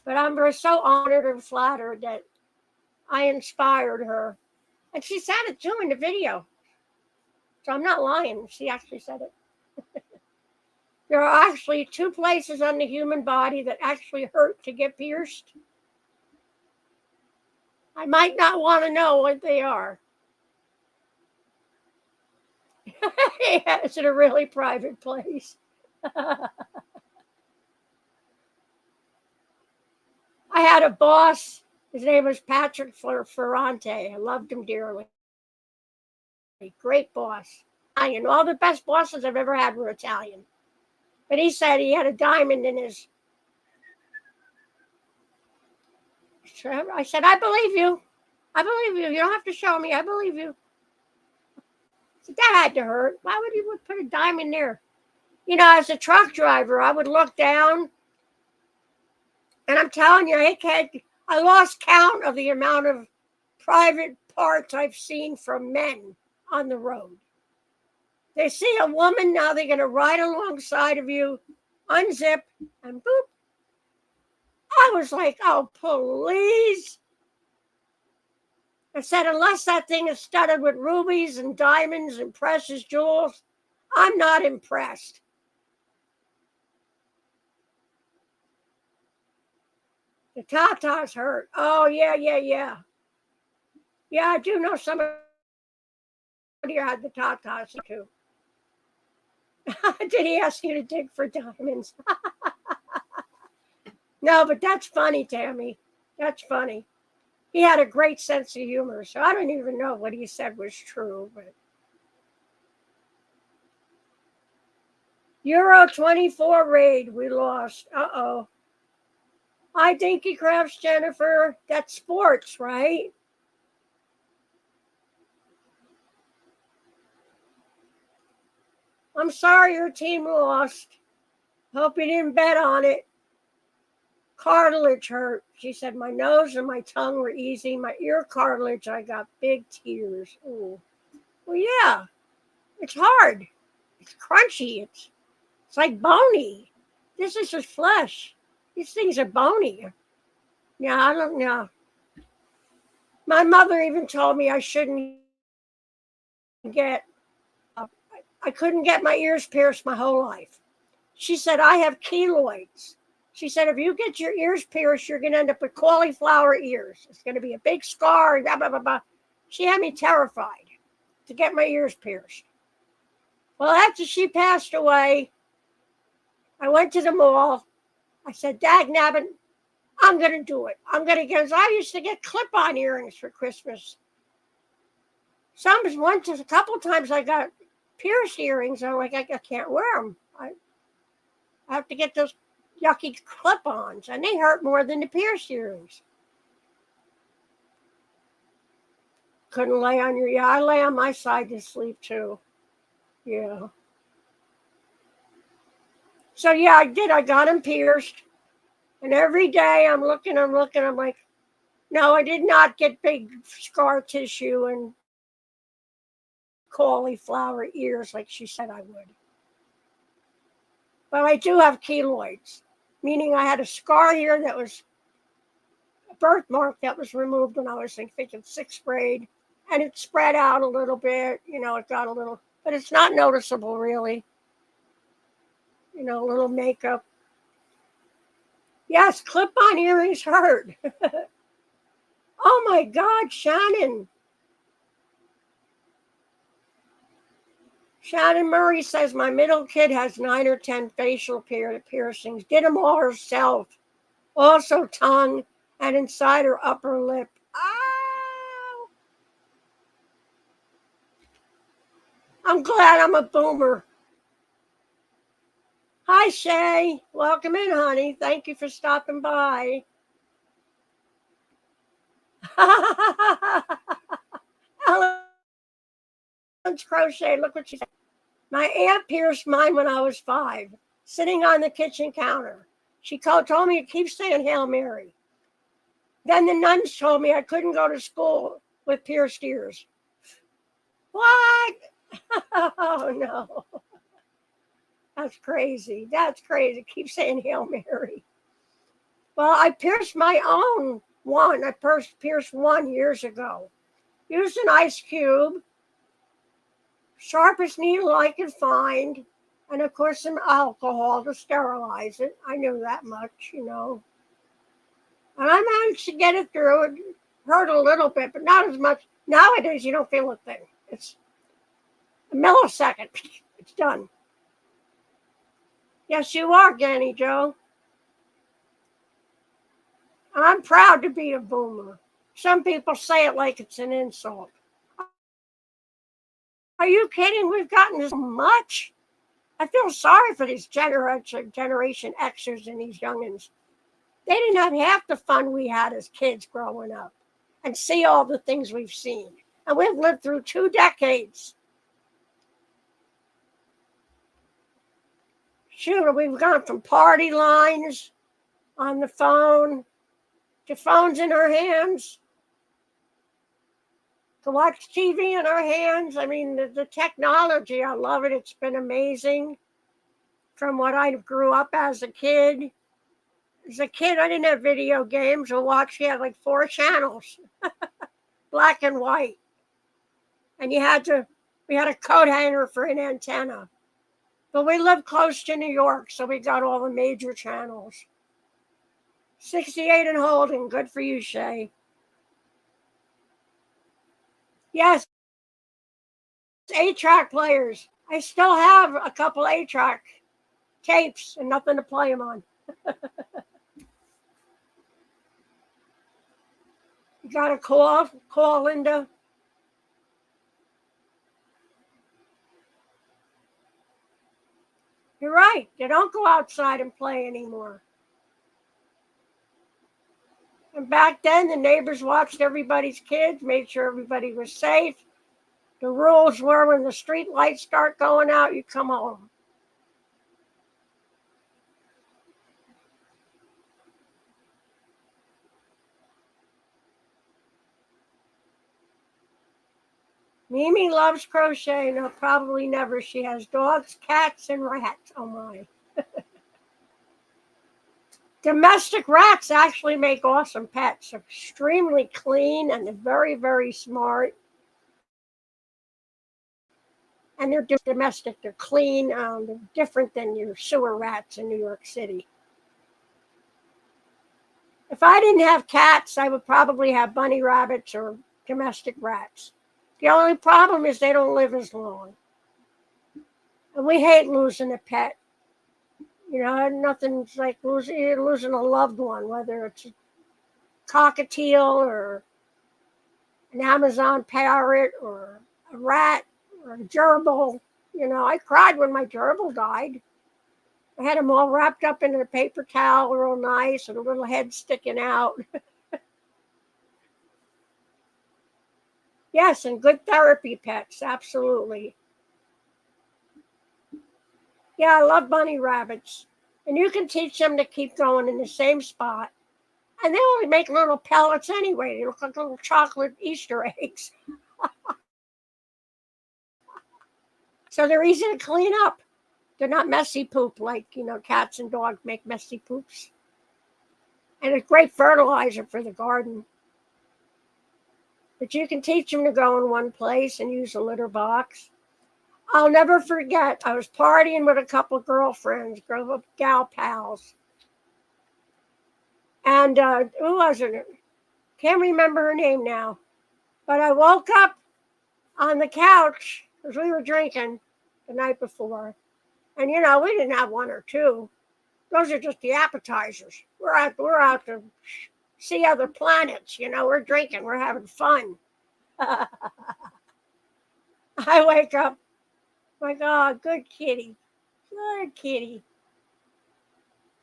Speaker 1: But I'm so honored and flattered that I inspired her. And she said it too in the video. So I'm not lying. She actually said it. There are actually 2 places on the human body that actually hurt to get pierced. I might not want to know what they are. Yeah, it's in a really private place. I had a boss. His name was Patrick Ferrante. I loved him dearly. Great boss. Italian. All the best bosses I've ever had were Italian. But he said he had a diamond in his. I said, I believe you. I believe you. You don't have to show me. I believe you. So that had to hurt. Why would you put a diamond there? You know, as a truck driver, I would look down, and I'm telling you, I lost count of the amount of private parts I've seen from men on the road. They see a woman, now they're going to ride alongside of you, unzip, and boop. I was like, oh, please. I said, unless that thing is studded with rubies and diamonds and precious jewels, I'm not impressed. The tatas hurt. Oh, yeah. Yeah, I do know some of You had the tatas too. Did he ask you to dig for diamonds? No, but that's funny, Tammy. That's funny. He had a great sense of humor, so I don't even know what he said was true. But Euro 24 raid, we lost. Uh-oh. Hi, Dinky Crafts, Jennifer. That's sports, right? I'm sorry your team lost. Hope you didn't bet on it. Cartilage hurt. She said my nose and my tongue were easy. My ear cartilage, I got big tears. Ooh. Well, yeah, it's hard. It's crunchy. It's like bony. This is just flesh. These things are bony. Yeah, I don't know. My mother even told me I shouldn't get, I couldn't get my ears pierced my whole life. She said, I have keloids. She said, if you get your ears pierced, you're going to end up with cauliflower ears. It's going to be a big scar, blah, blah, blah, blah. She had me terrified to get my ears pierced. Well, after she passed away, I went to the mall. I said, Dag nabbit, I'm going to do it. I'm going to get, I used to get clip-on earrings for Christmas. A couple times I got pierced earrings. I'm like, I can't wear them. I have to get those yucky clip-ons, and they hurt more than the pierced earrings. Couldn't lay on your, yeah, I lay on my side to sleep too. Yeah. So yeah, I did. I got them pierced. And every day I'm looking, I'm like, no, I did not get big scar tissue and cauliflower ears like she said I would. But I do have keloids, meaning I had a scar here that was a birthmark that was removed when I was, I think, in 6th grade. And it spread out a little bit, it got a little, but it's not noticeable really. A little makeup. Yes, clip-on earrings hurt. Oh my God, Shannon. Shannon Murray says my middle kid has 9 or 10 facial piercings. Did them all herself. Also tongue and inside her upper lip. Ow! I'm glad I'm a boomer. Hi, Shay. Welcome in, honey. Thank you for stopping by. Ellen's crochet. Look what she said. My aunt pierced mine when I was 5, sitting on the kitchen counter. She told me to keep saying Hail Mary. Then the nuns told me I couldn't go to school with pierced ears. What? Oh, no. That's crazy. That's crazy. Keep saying Hail Mary. Well, I pierced my own one. I pierced one years ago. Used an ice cube, sharpest needle I could find, and of course some alcohol to sterilize it. I knew that much, And I managed to get it through. It hurt a little bit, but not as much. Nowadays, you don't feel a thing. It's a millisecond. It's done. Yes, you are, Danny Joe. I'm proud to be a boomer. Some people say it like it's an insult. Are you kidding? We've gotten this much. I feel sorry for these Generation Xers and these youngins. They didn't have half the fun we had as kids growing up and see all the things we've seen. And we've lived through 2 decades. Shoot, we've gone from party lines on the phone to phones in our hands, to watch TV in our hands. I mean, the technology, I love it. It's been amazing from what I grew up as a kid. As a kid, I didn't have video games. I watched, you had like 4 channels, black and white. And we had a coat hanger for an antenna. But we lived close to New York, so we got all the major channels. 68 and holding. Good for you, Shay. Yes, 8-track players. I still have a couple 8-track tapes and nothing to play them on. You got a call, Linda? You're right. They don't go outside and play anymore. And back then, the neighbors watched everybody's kids, made sure everybody was safe. The rules were when the street lights start going out, you come home. Mimi loves crochet. No, probably never. She has dogs, cats, and rats. Oh my. Domestic rats actually make awesome pets. They're extremely clean and they're very, very smart. And they're domestic. They're clean. They're different than your sewer rats in New York City. If I didn't have cats, I would probably have bunny rabbits or domestic rats. The only problem is they don't live as long. And we hate losing a pet. You know, nothing's like losing a loved one, whether it's a cockatiel or an Amazon parrot or a rat or a gerbil. You know, I cried when my gerbil died. I had them all wrapped up in a paper towel, real nice, and a little head sticking out. Yes, and good therapy pets, absolutely. Yeah, I love bunny rabbits. And you can teach them to keep going in the same spot. And they only make little pellets anyway. They look like little chocolate Easter eggs. So they're easy to clean up. They're not messy poop like, cats and dogs make messy poops. And it's great fertilizer for the garden. But you can teach them to go in one place and use a litter box. I'll never forget, I was partying with a couple girlfriends, gal pals. And who was it? Can't remember her name now. But I woke up on the couch because we were drinking the night before. And, we didn't have one or two. Those are just the appetizers. We're out to see other planets. We're drinking. We're having fun. I wake up. My God, good kitty. Good kitty.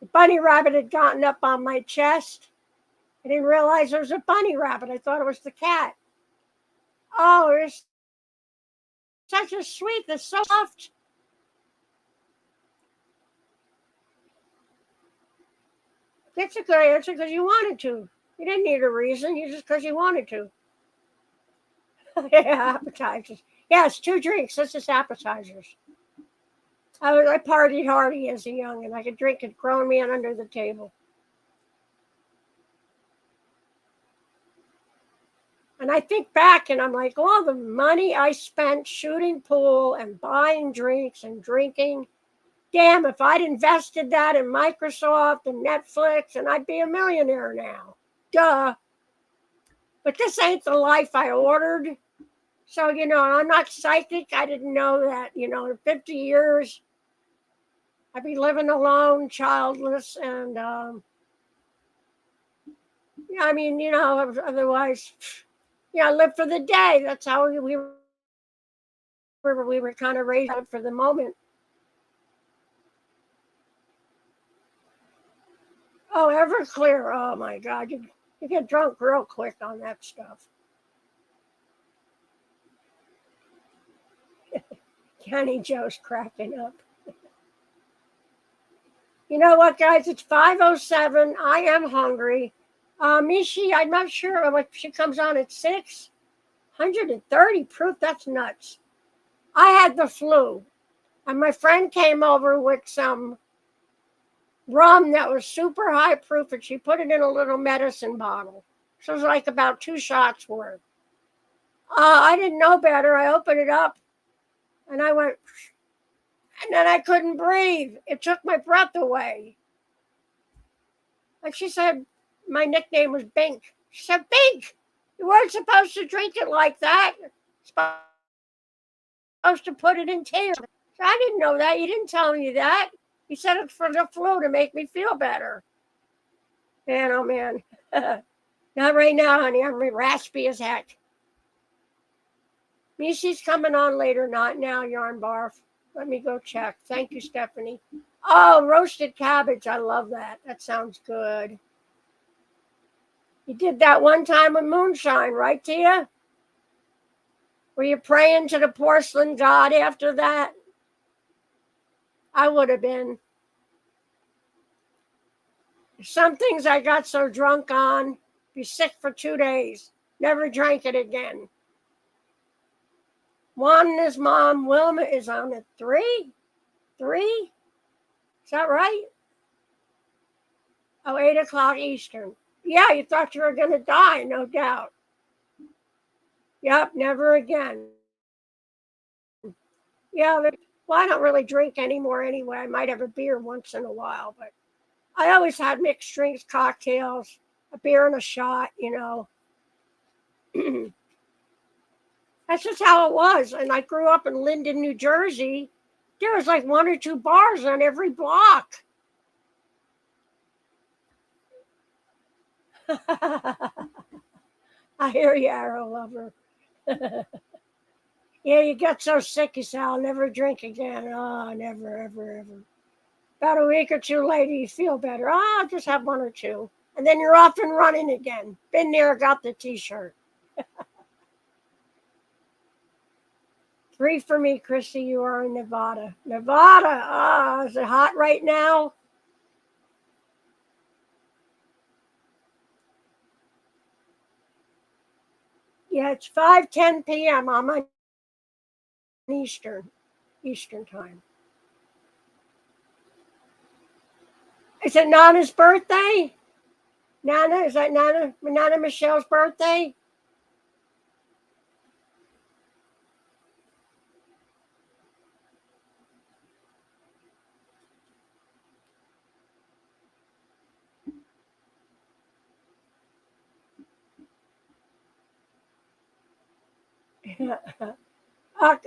Speaker 1: The bunny rabbit had gotten up on my chest. I didn't realize it was a bunny rabbit. I thought it was the cat. Oh, it's such a sweet, it's so soft. It's a good answer because you wanted to. You didn't need a reason, just because you wanted to. Yeah, appetizers. Yes, 2 drinks. That's just appetizers. I partied hardy as a young, and I could drink it grown man under the table. And I think back and I'm like, all the money I spent shooting pool and buying drinks and drinking. Damn, if I'd invested that in Microsoft and Netflix, and I'd be a millionaire now. Duh. But this ain't the life I ordered. So, I'm not psychic. I didn't know that, in 50 years, I'd be living alone, childless, and, otherwise, live for the day. That's how we were kind of raised for the moment. Oh, Everclear. Oh, my God. You get drunk real quick on that stuff. Kenny Joe's cracking up. You know what, guys? It's 5:07. I am hungry. Mishi, I'm not sure. Like, she comes on at 6. 130 proof. That's nuts. I had the flu. And my friend came over with some rum that was super high proof, and she put it in a little medicine bottle. So it was like about 2 shots worth. I didn't know better. I opened it up, and I went, and then I couldn't breathe. It took my breath away. Like she said, my nickname was Bink. She said, Bink, you weren't supposed to drink it like that. supposed to put it in tears. I didn't know that. You didn't tell me that. You said it's for the flu to make me feel better. Man, oh man. Not right now, honey. I'm raspy as heck. Missy's coming on later, not now, Yarn Barf. Let me go check. Thank you, Stephanie. Oh, roasted cabbage. I love that. That sounds good. You did that one time with moonshine, right, Tia? Were you praying to the porcelain god after that? I would have been. Some things I got so drunk on, be sick for 2 days. Never drank it again. Juan and his mom, Wilma, is on at 3? 3? Is that right? Oh, 8 o'clock Eastern. Yeah, you thought you were going to die, no doubt. Yep, never again. Yeah, well, I don't really drink anymore anyway. I might have a beer once in a while, but I always had mixed drinks, cocktails, a beer and a shot, you know. That's just how it was. And I grew up in Linden, New Jersey. There was like 1 or 2 bars on every block. I hear you, Arrow Lover. Yeah, you get so sick, you say, I'll never drink again. Oh, never, ever, ever. About a week or 2 later, you feel better. Oh, I'll just have 1 or 2. And then you're off and running again. Been there, got the t-shirt. 3 for me, Chrissy. You are in Nevada. Nevada. Oh, is it hot right now? Yeah, it's 5:10 p.m. I'm on Eastern time. Is it Nana's birthday? Nana, is that Nana Michelle's birthday?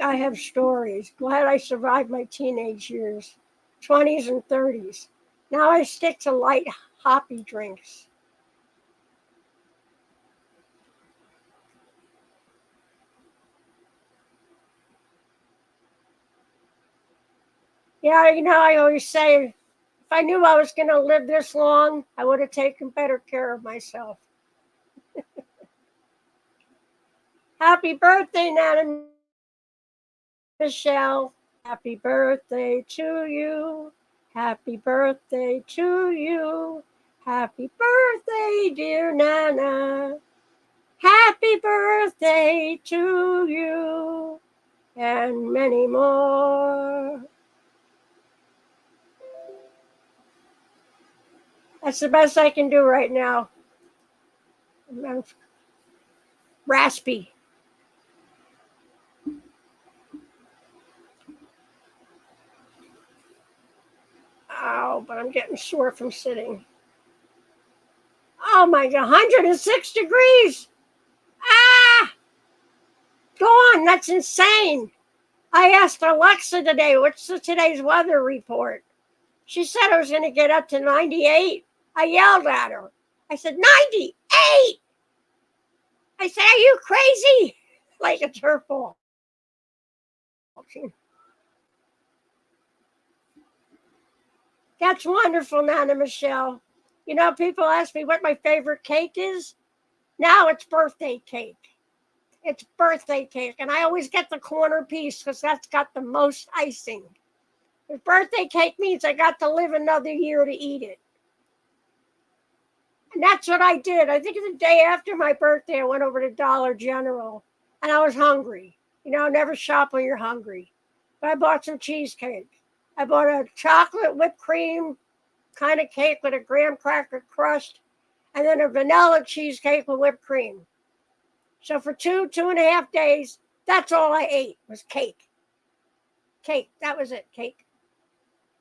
Speaker 1: I have stories. Glad I survived my teenage years, 20s and 30s. Now I stick to light, hoppy drinks. Yeah, you know, I always say, if I knew I was going to live this long, I would have taken better care of myself. Happy birthday, Nana Michelle. Happy birthday to you. Happy birthday to you. Happy birthday, dear Nana. Happy birthday to you. And many more. That's the best I can do right now. I'm raspy. Ow, but I'm getting sore from sitting. Oh my God, 106 degrees. Ah, go on, that's insane. I asked Alexa today, what's today's weather report? She said it was going to get up to 98. I yelled at her. I said, 98? I said, are you crazy? Like it's her fault. That's wonderful, Nana Michelle. You know, people ask me what my favorite cake is. Now it's birthday cake. It's birthday cake. And I always get the corner piece because that's got the most icing. If birthday cake means I got to live another year to eat it. And that's what I did. I think the day after my birthday, I went over to Dollar General and I was hungry. You know, never shop when you're hungry. But I bought some cheesecake. I bought a chocolate whipped cream kind of cake with a graham cracker crust and then a vanilla cheesecake with whipped cream. So for 2.5 days, that's all I ate was cake. Cake. That was it, cake.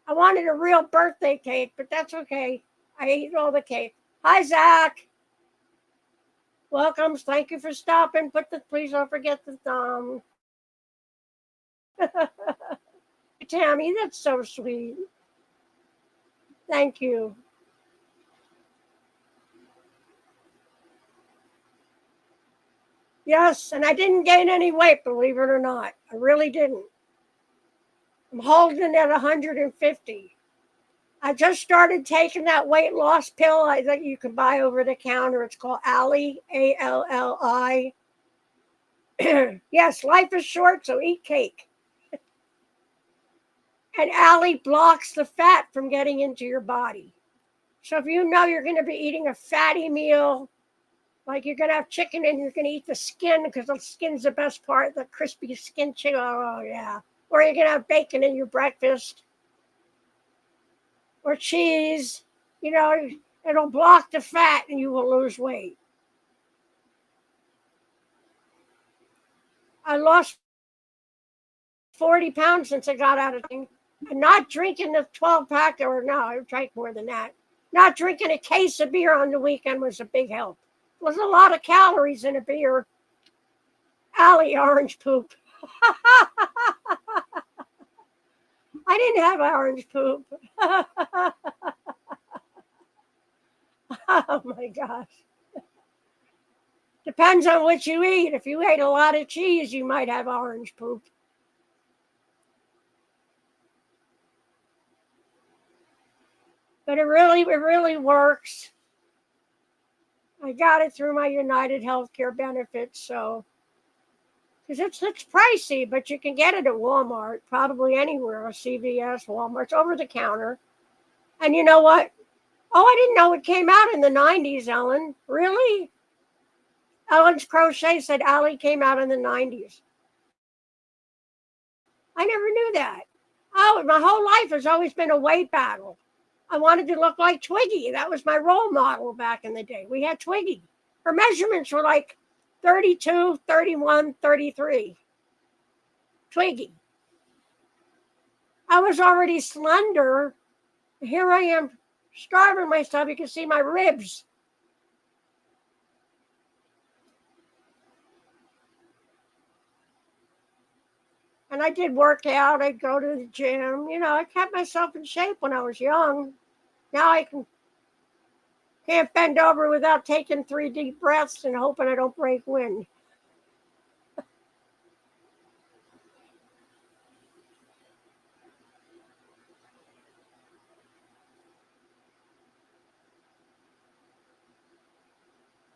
Speaker 1: I wanted a real birthday cake, but that's okay. I ate all the cake. Hi, Zach. Welcome. Thank you for stopping. Please don't forget the thumb. Tammy, that's so sweet. Thank you. Yes, and I didn't gain any weight, believe it or not. I really didn't. I'm holding at 150. I just started taking that weight loss pill that you can buy over the counter. It's called Alli, Alli. Yes, life is short, so eat cake. And Alli blocks the fat from getting into your body. So if you know you're going to be eating a fatty meal, like you're going to have chicken and you're going to eat the skin because the skin's the best part, the crispy skin chicken. Oh, yeah. Or you're going to have bacon in your breakfast or cheese. It'll block the fat and you will lose weight. I lost 40 pounds since I got out of thing. And not drinking the 12-pack, or no, I drank more than that. Not drinking a case of beer on the weekend was a big help. There was a lot of calories in a beer. Alli, orange poop. I didn't have orange poop. Oh my gosh. Depends on what you eat. If you ate a lot of cheese, you might have orange poop. But it really works. I got it through my United Healthcare benefits, so because it's pricey, but you can get it at Walmart, probably anywhere, CVS, Walmart. It's over the counter. And you know what? Oh, I didn't know it came out in the 90s, Ellen. Really? Ellen's Crochet said Alli came out in the 90s. I never knew that. Oh, my whole life has always been a weight battle. I wanted to look like Twiggy. That was my role model back in the day. We had Twiggy. Her measurements were like 32, 31, 33. Twiggy. I was already slender. Here I am starving myself. You can see my ribs. And I did work out. I'd go to the gym. I kept myself in shape when I was young. Now I can't bend over without taking 3 deep breaths and hoping I don't break wind.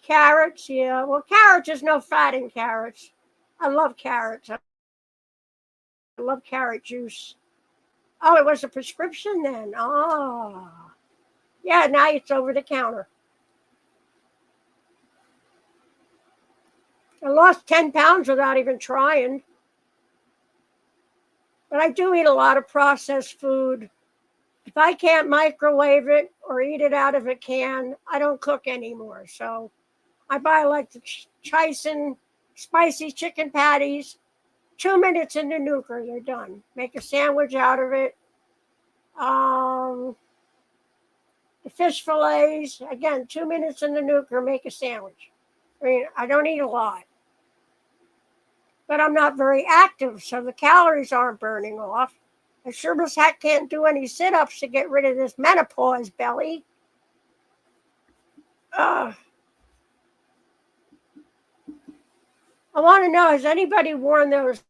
Speaker 1: Carrots, yeah. Well, carrots, there's no fat in carrots. I love carrots. I love carrot juice. Oh, it was a prescription then. Oh. Yeah, now it's over the counter. I lost 10 pounds without even trying. But I do eat a lot of processed food. If I can't microwave it or eat it out of a can, I don't cook anymore. So I buy like the Chison spicy chicken patties. 2 minutes in the nuker, they're done. Make a sandwich out of it. The fish fillets, again, 2 minutes in the nuker, make a sandwich. I mean, I don't eat a lot. But I'm not very active, so the calories aren't burning off. I sure as heck can't do any sit-ups to get rid of this menopause belly. I want to know, has anybody worn those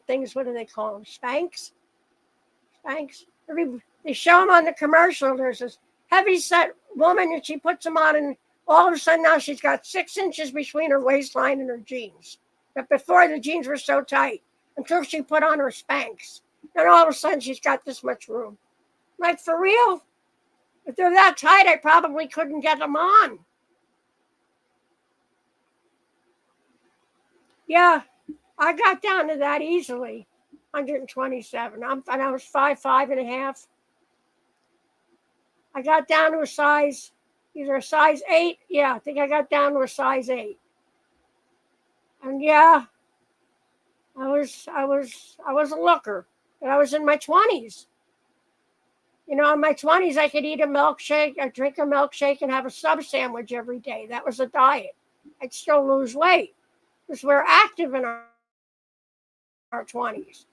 Speaker 1: things, what do they call them, Spanx? They show them on the commercial. There's this heavy-set woman, and she puts them on, and all of a sudden now she's got 6 inches between her waistline and her jeans. But before, the jeans were so tight until she put on her Spanx. Then all of a sudden she's got this much room. Like, for real? If they're that tight, I probably couldn't get them on. Yeah, I got down to that easily. 127. And I was 5'5.5". I got down to a size, either a size 8. Yeah, I think I got down to a size 8. And yeah, I was a looker. But I was in my 20s. In my 20s, I could eat a milkshake, I drink a milkshake, and have a sub sandwich every day. That was a diet. I'd still lose weight because we're active in our our 20s.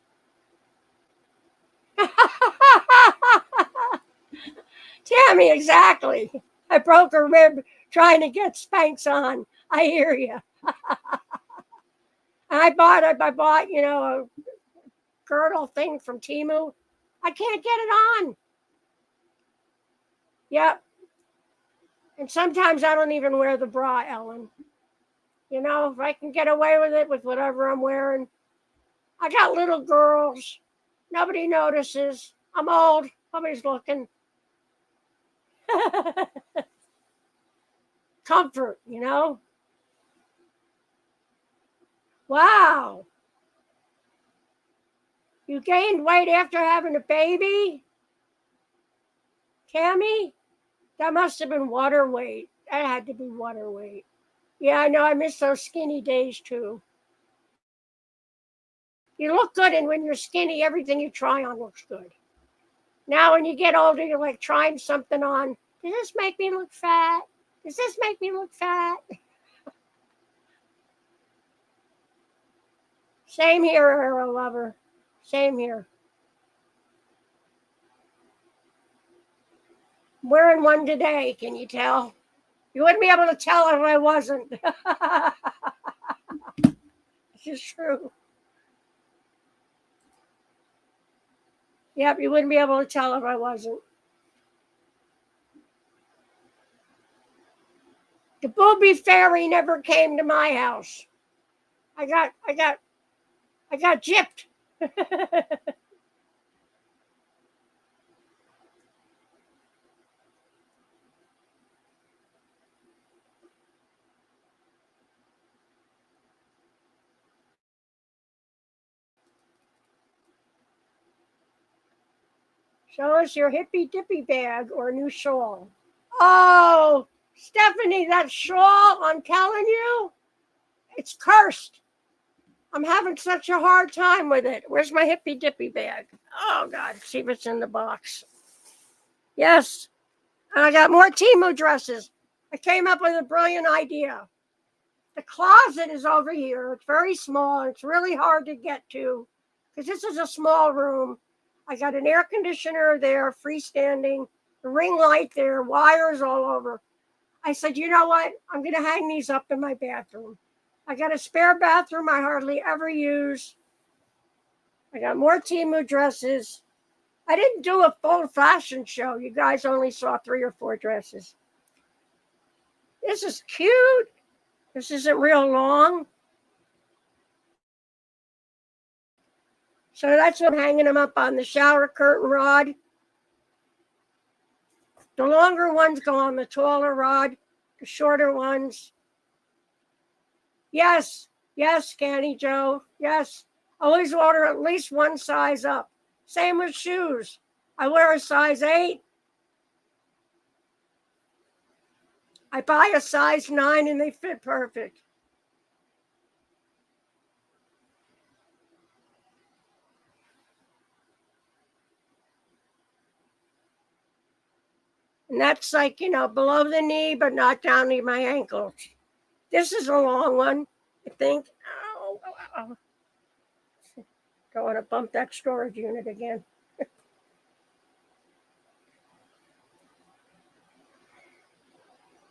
Speaker 1: Tammy, exactly. I broke a rib trying to get Spanx on. I hear you. I bought, a girdle thing from Temu. I can't get it on. Yep. And sometimes I don't even wear the bra, Ellen. If I can get away with it with whatever I'm wearing. I got little girls. Nobody notices. I'm old. Nobody's looking. Comfort, Wow. You gained weight after having a baby? Tammy? That must have been water weight. That had to be water weight. Yeah, I know. I miss those skinny days too. You look good, and when you're skinny, everything you try on looks good. Now, when you get older, you're like trying something on. Does this make me look fat? Does this make me look fat? Same here, Arrow Lover. Same here. I'm wearing one today. Can you tell? You wouldn't be able to tell if I wasn't. This is true. Yep, you wouldn't be able to tell if I wasn't. The booby fairy never came to my house. I got gypped. Show us your hippy dippy bag or new shawl. Oh, Stephanie, that shawl, I'm telling you, it's cursed. I'm having such a hard time with it. Where's my hippy dippy bag? Oh, God, see if it's in the box. Yes, and I got more Temu dresses. I came up with a brilliant idea. The closet is over here. It's very small. It's really hard to get to because this is a small room. I got an air conditioner there, freestanding, a ring light there, wires all over. I said, you know what? I'm going to hang these up in my bathroom. I got a spare bathroom I hardly ever use. I got more Temu dresses. I didn't do a full fashion show. You guys only saw 3 or 4 dresses. This is cute. This isn't real long. So that's what I'm hanging them up on the shower curtain rod. The longer ones go on the taller rod, the shorter ones. Yes, Canny Joe. Yes. Always order at least one size up. Same with shoes. I wear a size 8. I buy a size 9 and they fit perfect. And that's like, below the knee, but not down to my ankles. This is a long one, I think. Ow. Don't want to bump that storage unit again.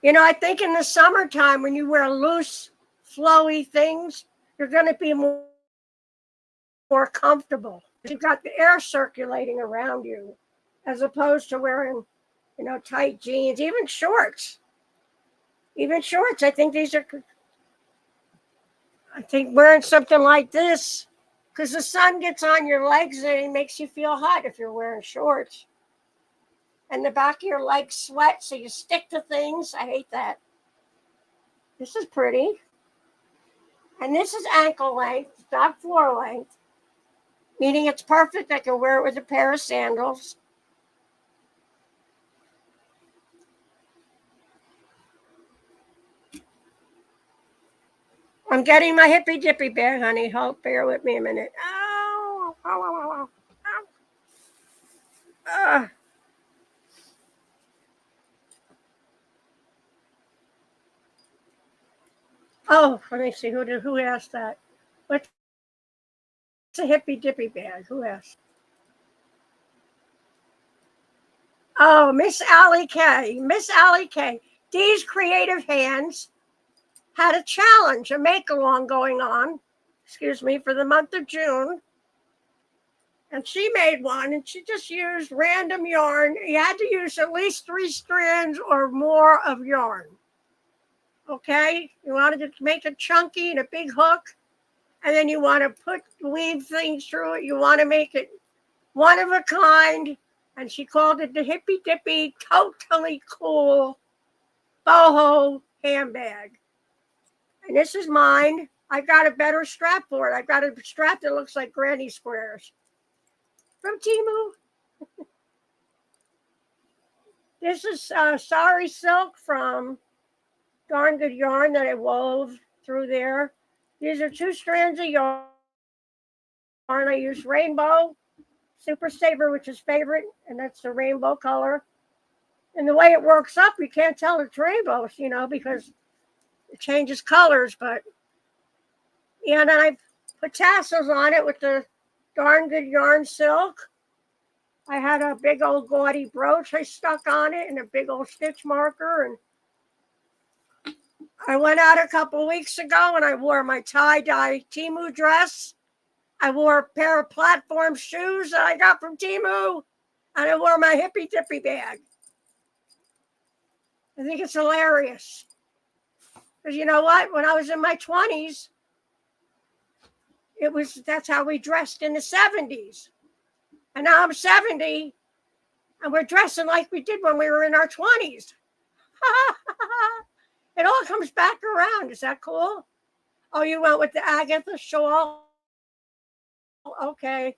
Speaker 1: I think in the summertime when you wear loose, flowy things, you're going to be more comfortable. You've got the air circulating around you as opposed to wearing, tight jeans, even shorts. I think wearing something like this, because the sun gets on your legs and it makes you feel hot if you're wearing shorts. And the back of your legs sweat, so you stick to things. I hate that. This is pretty. And this is ankle length, not floor length, meaning it's perfect. I can wear it with a pair of sandals. I'm getting my hippy dippy bag, honey. Bear with me a minute. Ow. Oh, let me see. Who asked that? What's a hippy dippy bag? Who asked? Oh, Miss Allie K. Miss Allie K. These creative hands had a challenge, a make-along going on, for the month of June. And she made one, and she just used random yarn. You had to use at least 3 strands or more of yarn. Okay? You wanted to make it chunky and a big hook, and then you want to weave things through it. You want to make it one of a kind, and she called it the hippy dippy, totally cool boho handbag. And this is mine. I got a better strap for it. I got a strap that looks like granny squares from Temu. This is Sari Silk from Darn Good Yarn that I wove through there. These are 2 strands of yarn. I use rainbow, Super Saver, which is favorite, and that's the rainbow color. And the way it works up, you can't tell it's rainbow, because it changes colors. But yeah, and then I put tassels on it with the Darn Good Yarn silk. I had a big old gaudy brooch I stuck on it and a big old stitch marker. And I went out a couple weeks ago and I wore my tie-dye Temu dress. I wore a pair of platform shoes that I got from Temu. And I wore my hippy dippy bag. I think it's hilarious. Because you know what? When I was in my 20s, that's how we dressed in the 70s. And now I'm 70, and we're dressing like we did when we were in our 20s. It all comes back around. Is that cool? Oh, you went with the Agatha shawl? Okay.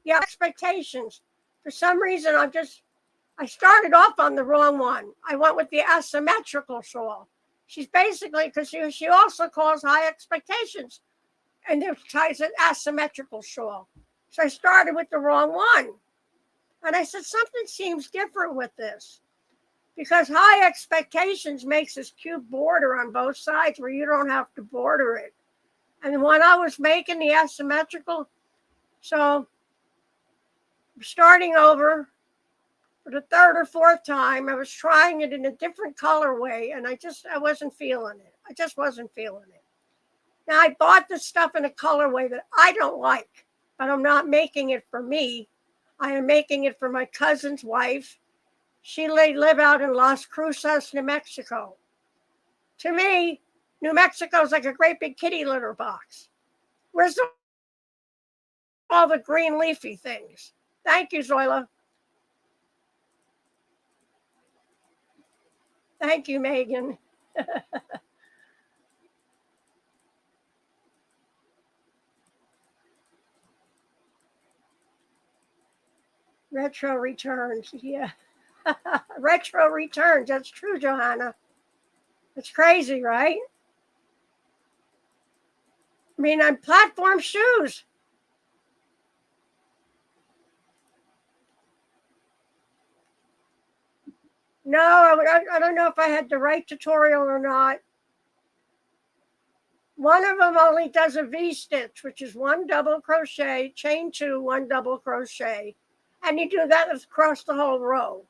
Speaker 1: Yeah, expectations. For some reason, I started off on the wrong one. I went with the asymmetrical shawl. She's basically, because she also calls high expectations, and it ties an asymmetrical shawl. So I started with the wrong one. And I said, something seems different with this. Because high expectations makes this cute border on both sides where you don't have to border it. And when I was making the asymmetrical, so starting over for the 3rd or 4th time, I was trying it in a different colorway, and I wasn't feeling it. I just wasn't feeling it. Now, I bought this stuff in a colorway that I don't like, but I'm not making it for me. I am making it for my cousin's wife. She live out in Las Cruces, New Mexico. To me, New Mexico is like a great big kitty litter box. Where's all the green leafy things? Thank you, Zoila. Thank you, Megan. Retro returns, yeah. Retro returns, that's true, Johanna. It's crazy, right? I mean, on platform shoes. No, I don't know if I had the right tutorial or not. One of them only does a V-stitch, which is 1 double crochet, chain 2, 1 double crochet. And you do that across the whole row.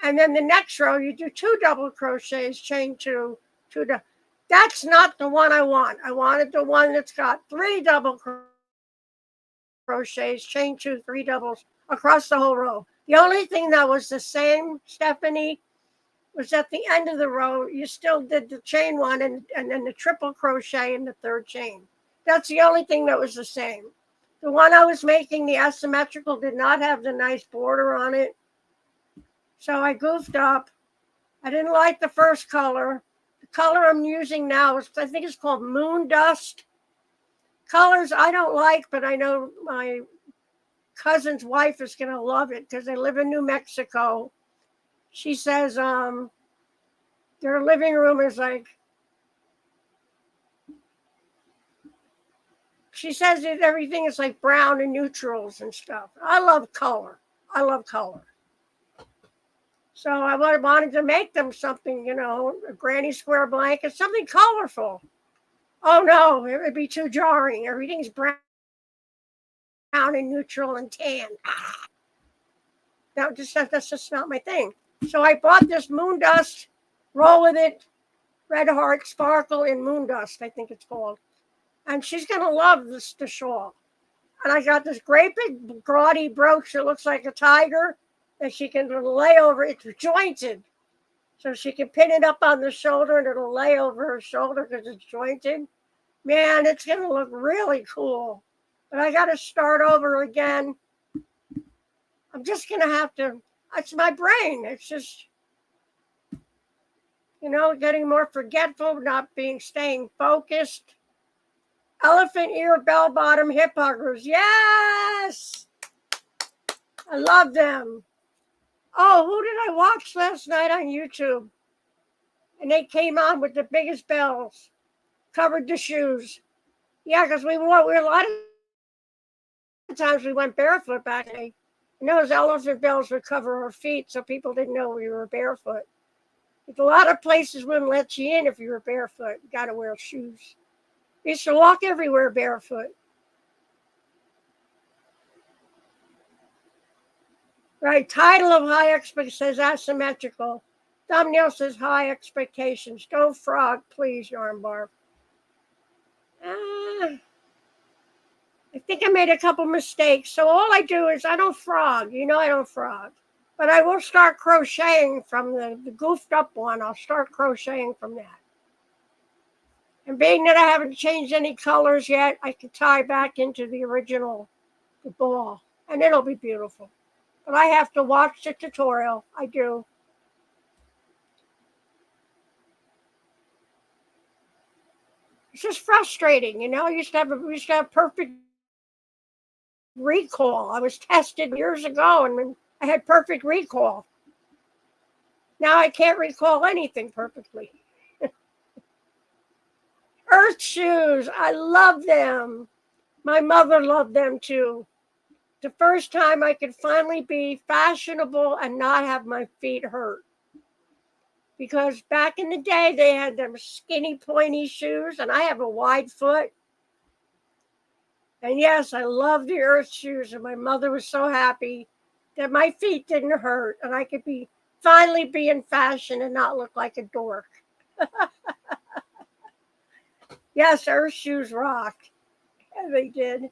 Speaker 1: And then the next row, you do 2 double crochets, chain 2, 2 double. That's not the one I want. I wanted the one that's got 3 double crochets, chain 2, 3 doubles across the whole row. The only thing that was the same, Stephanie, was at the end of the row, you still did the chain 1 and then the triple crochet in the 3rd chain. That's the only thing that was the same. The one I was making, the asymmetrical, did not have the nice border on it. So I goofed up. I didn't like the first color. The color I'm using now is, I think it's called Moon Dust. Colors I don't like, but I know my cousin's wife is going to love it because they live in New Mexico. She says their living room is like, she says that everything is like brown and neutrals and stuff. I love color. I love color. So I wanted to make them something, a granny square blanket, something colorful. Oh no, it would be too jarring. Everything's brown brown and neutral and tan. That's just not my thing. So I bought this moon dust, roll with it, red heart sparkle in moon dust, I think it's called. And she's gonna love the shawl. And I got this great big gaudy brooch that looks like a tiger that she can lay over. It's jointed. So she can pin it up on the shoulder and it'll lay over her shoulder because it's jointed. Man, it's going to look really cool. But I got to start over again. I'm just going to have to, it's my brain. It's just, getting more forgetful, staying focused. Elephant ear, bell bottom, hip huggers. Yes! I love them. Oh, who did I watch last night on YouTube? And they came on with the biggest bells, covered the shoes. Yeah, because we a lot of times we went barefoot back in the day. And those elephant bells would cover our feet so people didn't know we were barefoot. A lot of places wouldn't let you in if you were barefoot. You got to wear shoes. We used to walk everywhere barefoot. Right, title of High Expectations says asymmetrical. Thumbnail says High Expectations. Don't frog, please, Yarn Barb. I think I made a couple mistakes. So all I do is I don't frog. I don't frog. But I will start crocheting from the goofed up one. I'll start crocheting from that. And being that I haven't changed any colors yet, I can tie back into the original, the ball. And it'll be beautiful. But I have to watch the tutorial. I do. It's just frustrating, I used to have perfect recall. I was tested years ago and I had perfect recall. Now I can't recall anything perfectly. Earth shoes, I love them. My mother loved them too. The first time I could finally be fashionable and not have my feet hurt. Because back in the day, they had them skinny, pointy shoes, and I have a wide foot. And yes, I love the Earth shoes, and my mother was so happy that my feet didn't hurt, and I could finally be in fashion and not look like a dork. Yes, Earth shoes rocked. Yeah, they did.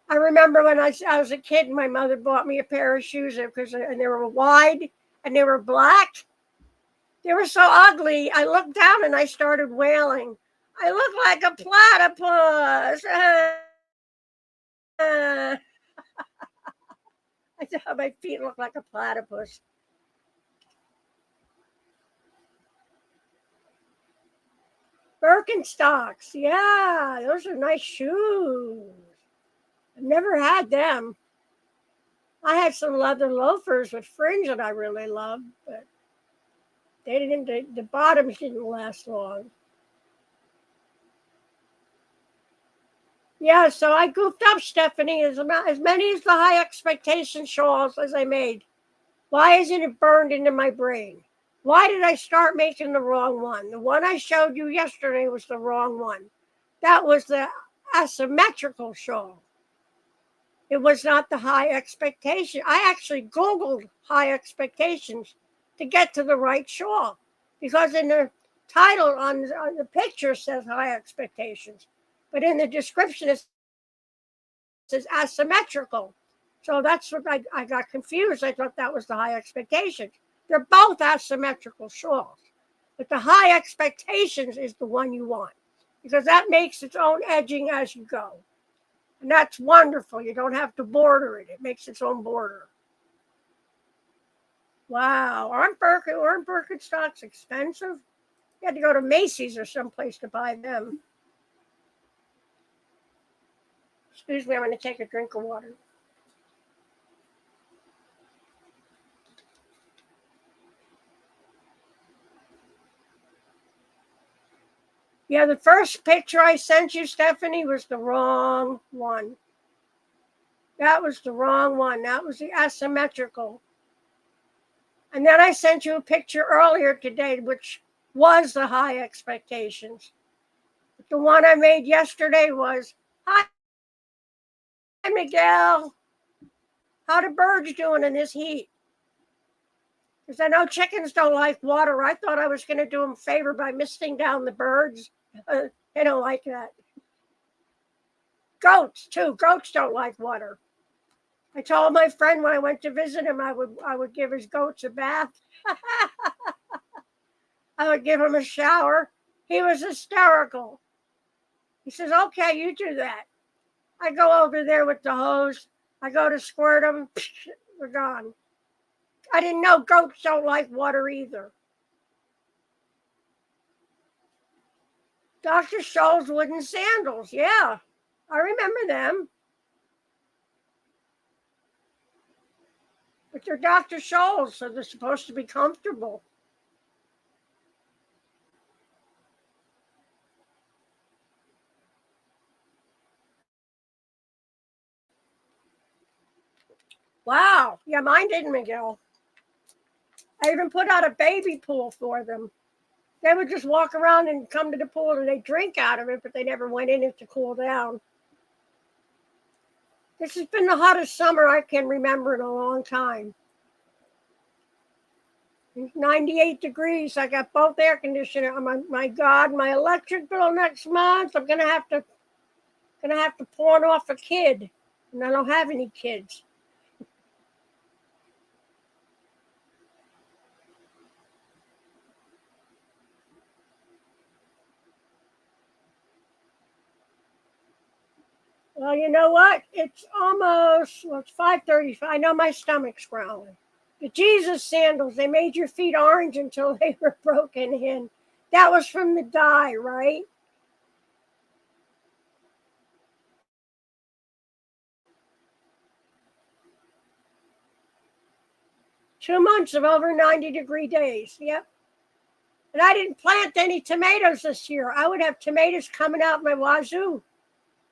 Speaker 1: I remember when I was a kid, and my mother bought me a pair of shoes and they were wide and they were black. They were so ugly. I looked down and I started wailing. I look like a platypus. I thought my feet looked like a platypus. Birkenstocks. Yeah, those are nice shoes. I've never had them. I had some leather loafers with fringe that I really loved, but the bottoms didn't last long. Yeah, so I goofed up, Stephanie, as many as the High Expectation shawls as I made. Why isn't it burned into my brain? Why did I start making the wrong one? The one I showed you yesterday was the wrong one. That was the asymmetrical shawl. It was not the High Expectation. I actually Googled High Expectations to get to the right shawl because in the title on the picture says High Expectations, but in the description it says asymmetrical. So that's what I got confused. I thought that was the High Expectations. They're both asymmetrical shawls, but the High Expectations is the one you want because that makes its own edging as you go. And that's wonderful. You don't have to border it. It makes its own border. Wow. Aren't Birkenstocks expensive? You had to go to Macy's or someplace to buy them. Excuse me, I'm going to take a drink of water. Yeah, the first picture I sent you, Stephanie, was the wrong one. That was the wrong one. That was the asymmetrical. And then I sent you a picture earlier today, which was the High Expectations. But the one I made yesterday was High Miguel. How the birds doing in this heat? Because I know chickens don't like water. I thought I was going to do them a favor by misting down the birds. They don't like that. Goats, too. Goats don't like water. I told my friend when I went to visit him, I would give his goats a bath. I would give him a shower. He was hysterical. He says, okay, you do that. I go over there with the hose. I go to squirt them. We're gone. I didn't know goats don't like water either. Dr. Scholl's wooden sandals. Yeah, I remember them. But they're Dr. Scholl's, so they're supposed to be comfortable. Wow. Yeah, mine didn't, Miguel. I even put out a baby pool for them. They would just walk around and come to the pool and they drink out of it, but they never went in it to cool down. This has been the hottest summer I can remember in a long time. 98 degrees. I got both air conditioners. Oh my God, my electric bill next month. I'm gonna have to pawn off a kid, and I don't have any kids. Well, you know what? It's 5:30. I know my stomach's growling. The Jesus sandals, they made your feet orange until they were broken in. That was from the dye, right? Two months of over 90-degree days. Yep. And I didn't plant any tomatoes this year. I would have tomatoes coming out my wazoo.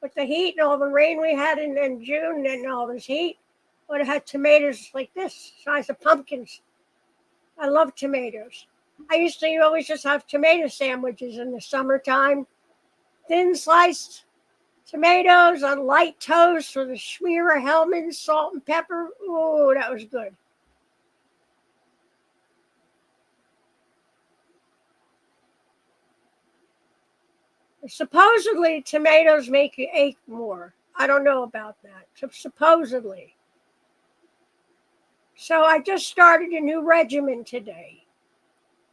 Speaker 1: With the heat and all the rain we had in June and all this heat, I would have had tomatoes like this, size of pumpkins. I love tomatoes. I used to always just have tomato sandwiches in the summertime. Thin sliced tomatoes on light toast with a smear of Hellmann's salt and pepper. Ooh, that was good. Supposedly, tomatoes make you ache more. I don't know about that. Supposedly. So I just started a new regimen today.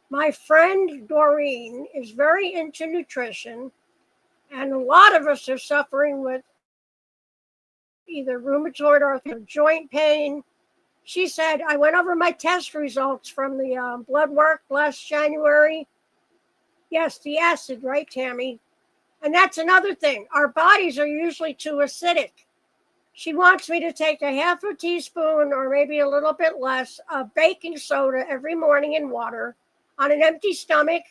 Speaker 1: My friend Doreen is very into nutrition, and a lot of us are suffering with either rheumatoid arthritis or joint pain. She said, I went over my test results from the blood work last January. Yes, the acid, right, Tammy? And that's another thing. Our bodies are usually too acidic. She wants me to take a half a teaspoon or maybe a little bit less of baking soda every morning in water on an empty stomach.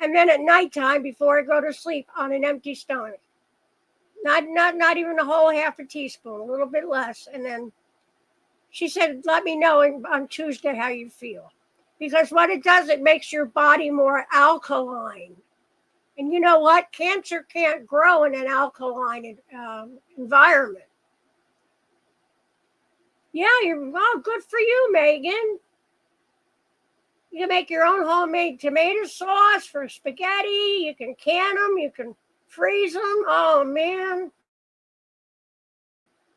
Speaker 1: And then at nighttime before I go to sleep on an empty stomach. Not even a whole half a teaspoon, a little bit less. And then she said, let me know on Tuesday how you feel. Because what it does, it makes your body more alkaline. And you know what? Cancer can't grow in an alkaline environment. Yeah, good for you, Megan. You can make your own homemade tomato sauce for spaghetti. You can can them. You can freeze them. Oh, man.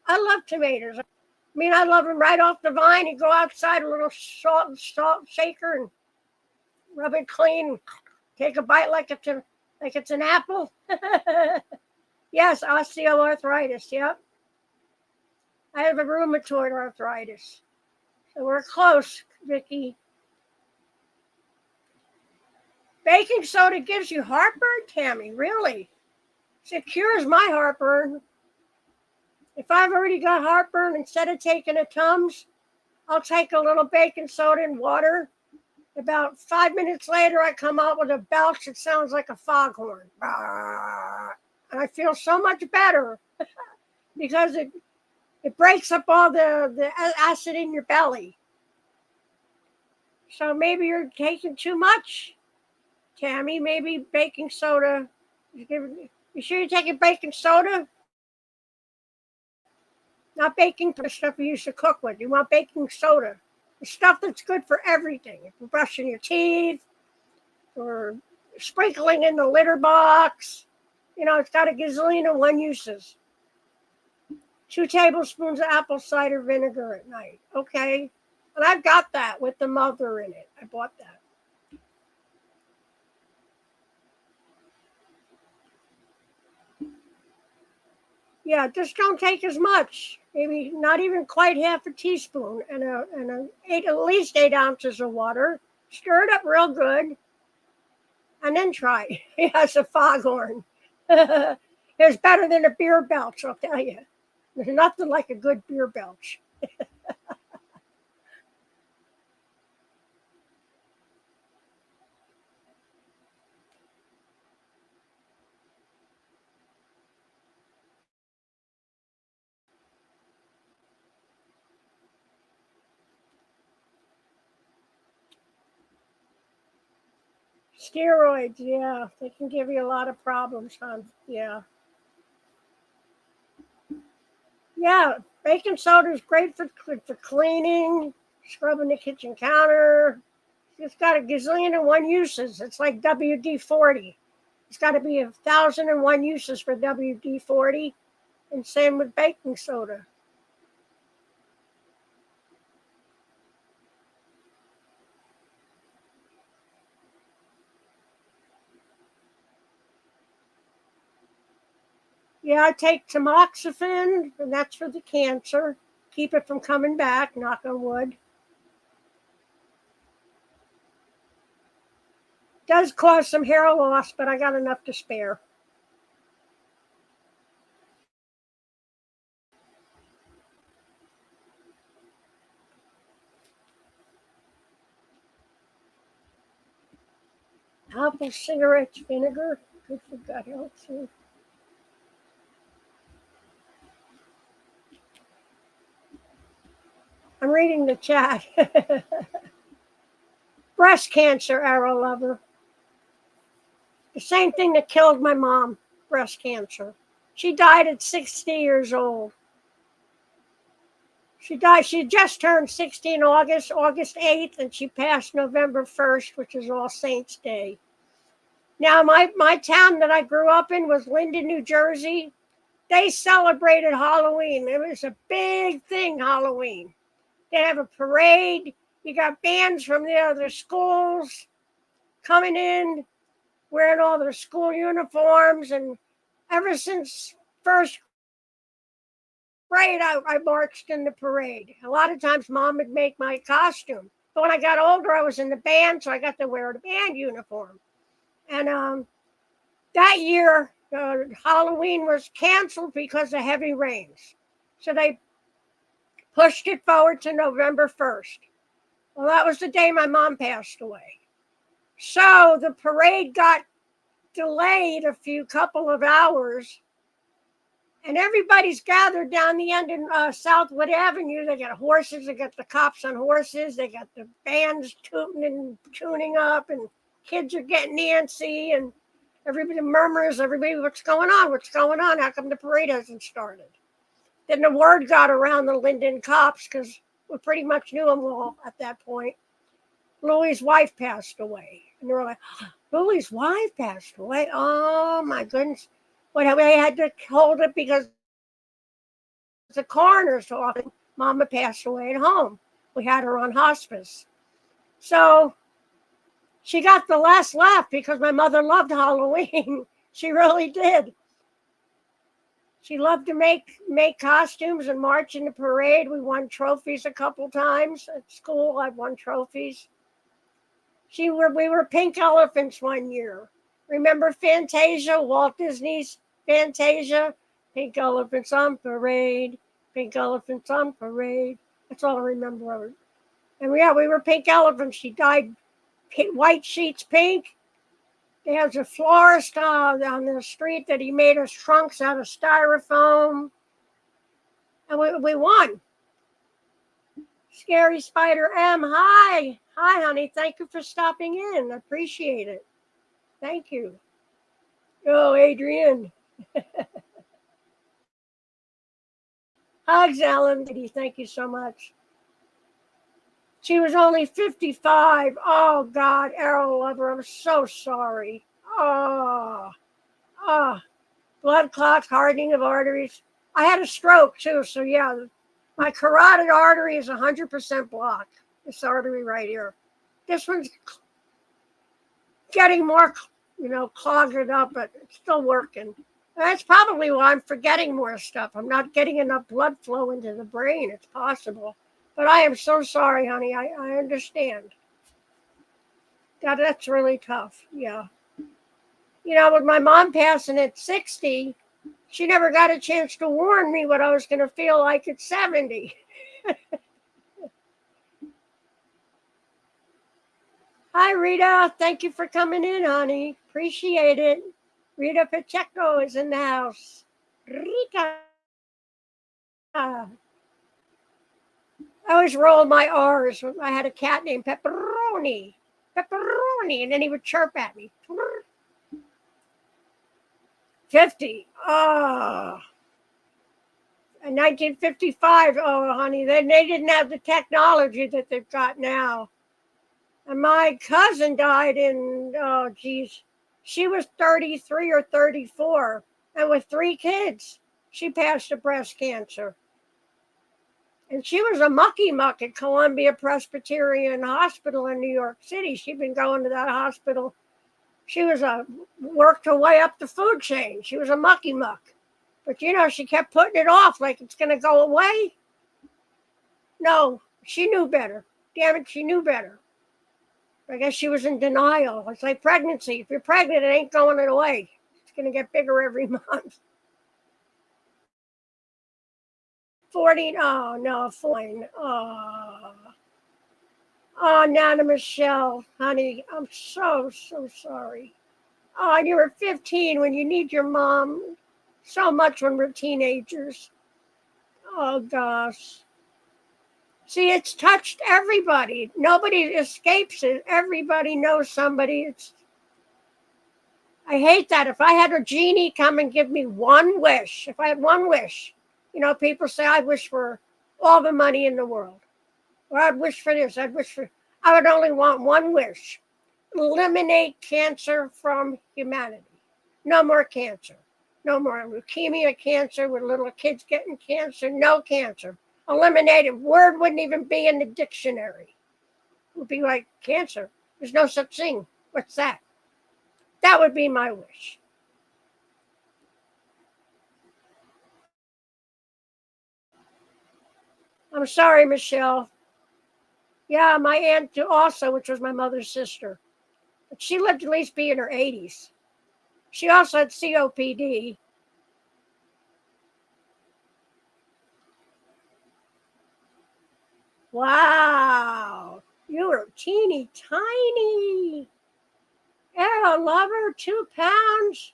Speaker 1: I love tomatoes. I mean, I love them right off the vine. You go outside, a little salt shaker, and rub it clean. Take a bite like it's an apple. Yes, osteoarthritis. Yep. I have a rheumatoid arthritis. So we're close, Vicki. Baking soda gives you heartburn, Tammy? Really? It cures my heartburn. If I've already got heartburn, instead of taking a Tums, I'll take a little baking soda and water. About 5 minutes later, I come out with a belch that sounds like a foghorn. And I feel so much better because it breaks up all the acid in your belly. So maybe you're taking too much, Tammy. Maybe baking soda. You sure you're taking baking soda? Not baking the stuff you used to cook with. You want baking soda. The stuff that's good for everything. If you're brushing your teeth or sprinkling in the litter box. You know, it's got a gazillion and one uses. 2 tablespoons of apple cider vinegar at night. Okay. And I've got that with the mother in it. I bought that. Yeah, just don't take as much. Maybe not even quite half a teaspoon and at least 8 ounces of water. Stir it up real good and then try. Yeah, it's a foghorn. It's better than a beer belch, I'll tell you. There's nothing like a good beer belch. Steroids, yeah, they can give you a lot of problems, hon. Yeah. Yeah, baking soda is great for cleaning, scrubbing the kitchen counter. It's got a gazillion and one uses. It's like WD 40. It's got to be 1,001 uses for WD 40, and same with baking soda. Yeah, I take tamoxifen, and that's for the cancer. Keep it from coming back, knock on wood. Does cause some hair loss, but I got enough to spare. Apple cigarettes vinegar, good for gut health too. I'm reading the chat. Breast cancer, arrow lover. The same thing that killed my mom, breast cancer. She died at 60 years old. She died, she just turned 60 in August 8th, and she passed November 1st, which is All Saints Day. Now, my town that I grew up in was Linden, New Jersey. They celebrated Halloween. It was a big thing, Halloween. They have a parade. You got bands from the other schools coming in, wearing all their school uniforms. And ever since first grade, I marched in the parade. A lot of times, Mom would make my costume. But when I got older, I was in the band, so I got to wear the band uniform. And that year, Halloween was canceled because of heavy rains. So they pushed it forward to November 1st. Well, that was the day my mom passed away. So the parade got delayed a couple of hours, and everybody's gathered down the end in Southwood Avenue. They got horses, they got the cops on horses, they got the bands tooting and tuning up, and kids are getting antsy, and everybody murmurs, everybody, what's going on? What's going on? How come the parade hasn't started? Then the word got around the Linden cops, because we pretty much knew them all at that point. Louie's wife passed away. And they were like, Louie's wife passed away? Oh, my goodness. Well, we had to hold it because the coroner's office. Mama passed away at home. We had her on hospice. So she got the last laugh because my mother loved Halloween. She really did. She loved to make costumes and march in the parade. We won trophies a couple times at school. I won trophies. We were pink elephants one year. Remember Fantasia, Walt Disney's Fantasia? Pink elephants on parade. Pink elephants on parade. That's all I remember of it. And yeah, we were pink elephants. She dyed white sheets pink. There's a florist on the street that he made us trunks out of styrofoam. And we won. Scary Spider M, hi. Hi, honey. Thank you for stopping in. I appreciate it. Thank you. Oh, Adrian. Hugs, Ellen. Thank you so much. She was only 55. Oh, God, Errol Lover, I'm so sorry. Oh, oh, blood clots, hardening of arteries. I had a stroke, too, so yeah, my carotid artery is 100% blocked. This artery right here. This one's getting more, clogged up, but it's still working. That's probably why I'm forgetting more stuff. I'm not getting enough blood flow into the brain. It's possible. But I am so sorry, honey. I understand. That's really tough. Yeah. With my mom passing at 60, she never got a chance to warn me what I was going to feel like at 70. Hi, Rita. Thank you for coming in, honey. Appreciate it. Rita Pacheco is in the house. Rita. I always rolled my R's. I had a cat named Pepperoni. Pepperoni. And then he would chirp at me. 50. Oh. In 1955, oh, honey, they didn't have the technology that they've got now. And my cousin died in, oh, geez, she was 33 or 34. And with 3 kids, she passed of breast cancer. And she was a mucky muck at Columbia Presbyterian Hospital in New York City. She'd been going to that hospital. She was worked her way up the food chain. She was a mucky muck. But, she kept putting it off like it's going to go away. No, she knew better. Damn it, she knew better. I guess she was in denial. It's like pregnancy. If you're pregnant, it ain't going away. It's going to get bigger every month. 40, oh, no, fine. Oh, Nana Michelle, honey, I'm so, so sorry. Oh, you were 15 when you need your mom so much when we're teenagers. Oh, gosh. See, it's touched everybody. Nobody escapes it. Everybody knows somebody. I hate that. If I had a genie come and give me one wish, if I had one wish, people say I wish for all the money in the world. Or I'd wish for this. I would only want one wish. Eliminate cancer from humanity. No more cancer. No more leukemia, cancer with little kids getting cancer. No cancer. Eliminated. Word wouldn't even be in the dictionary. It would be like cancer. There's no such thing. What's that? That would be my wish. I'm sorry, Michelle. Yeah, my aunt also, which was my mother's sister. But she lived at least be in her 80s. She also had COPD. Wow. You were teeny tiny. Arrow Lover, 2 pounds.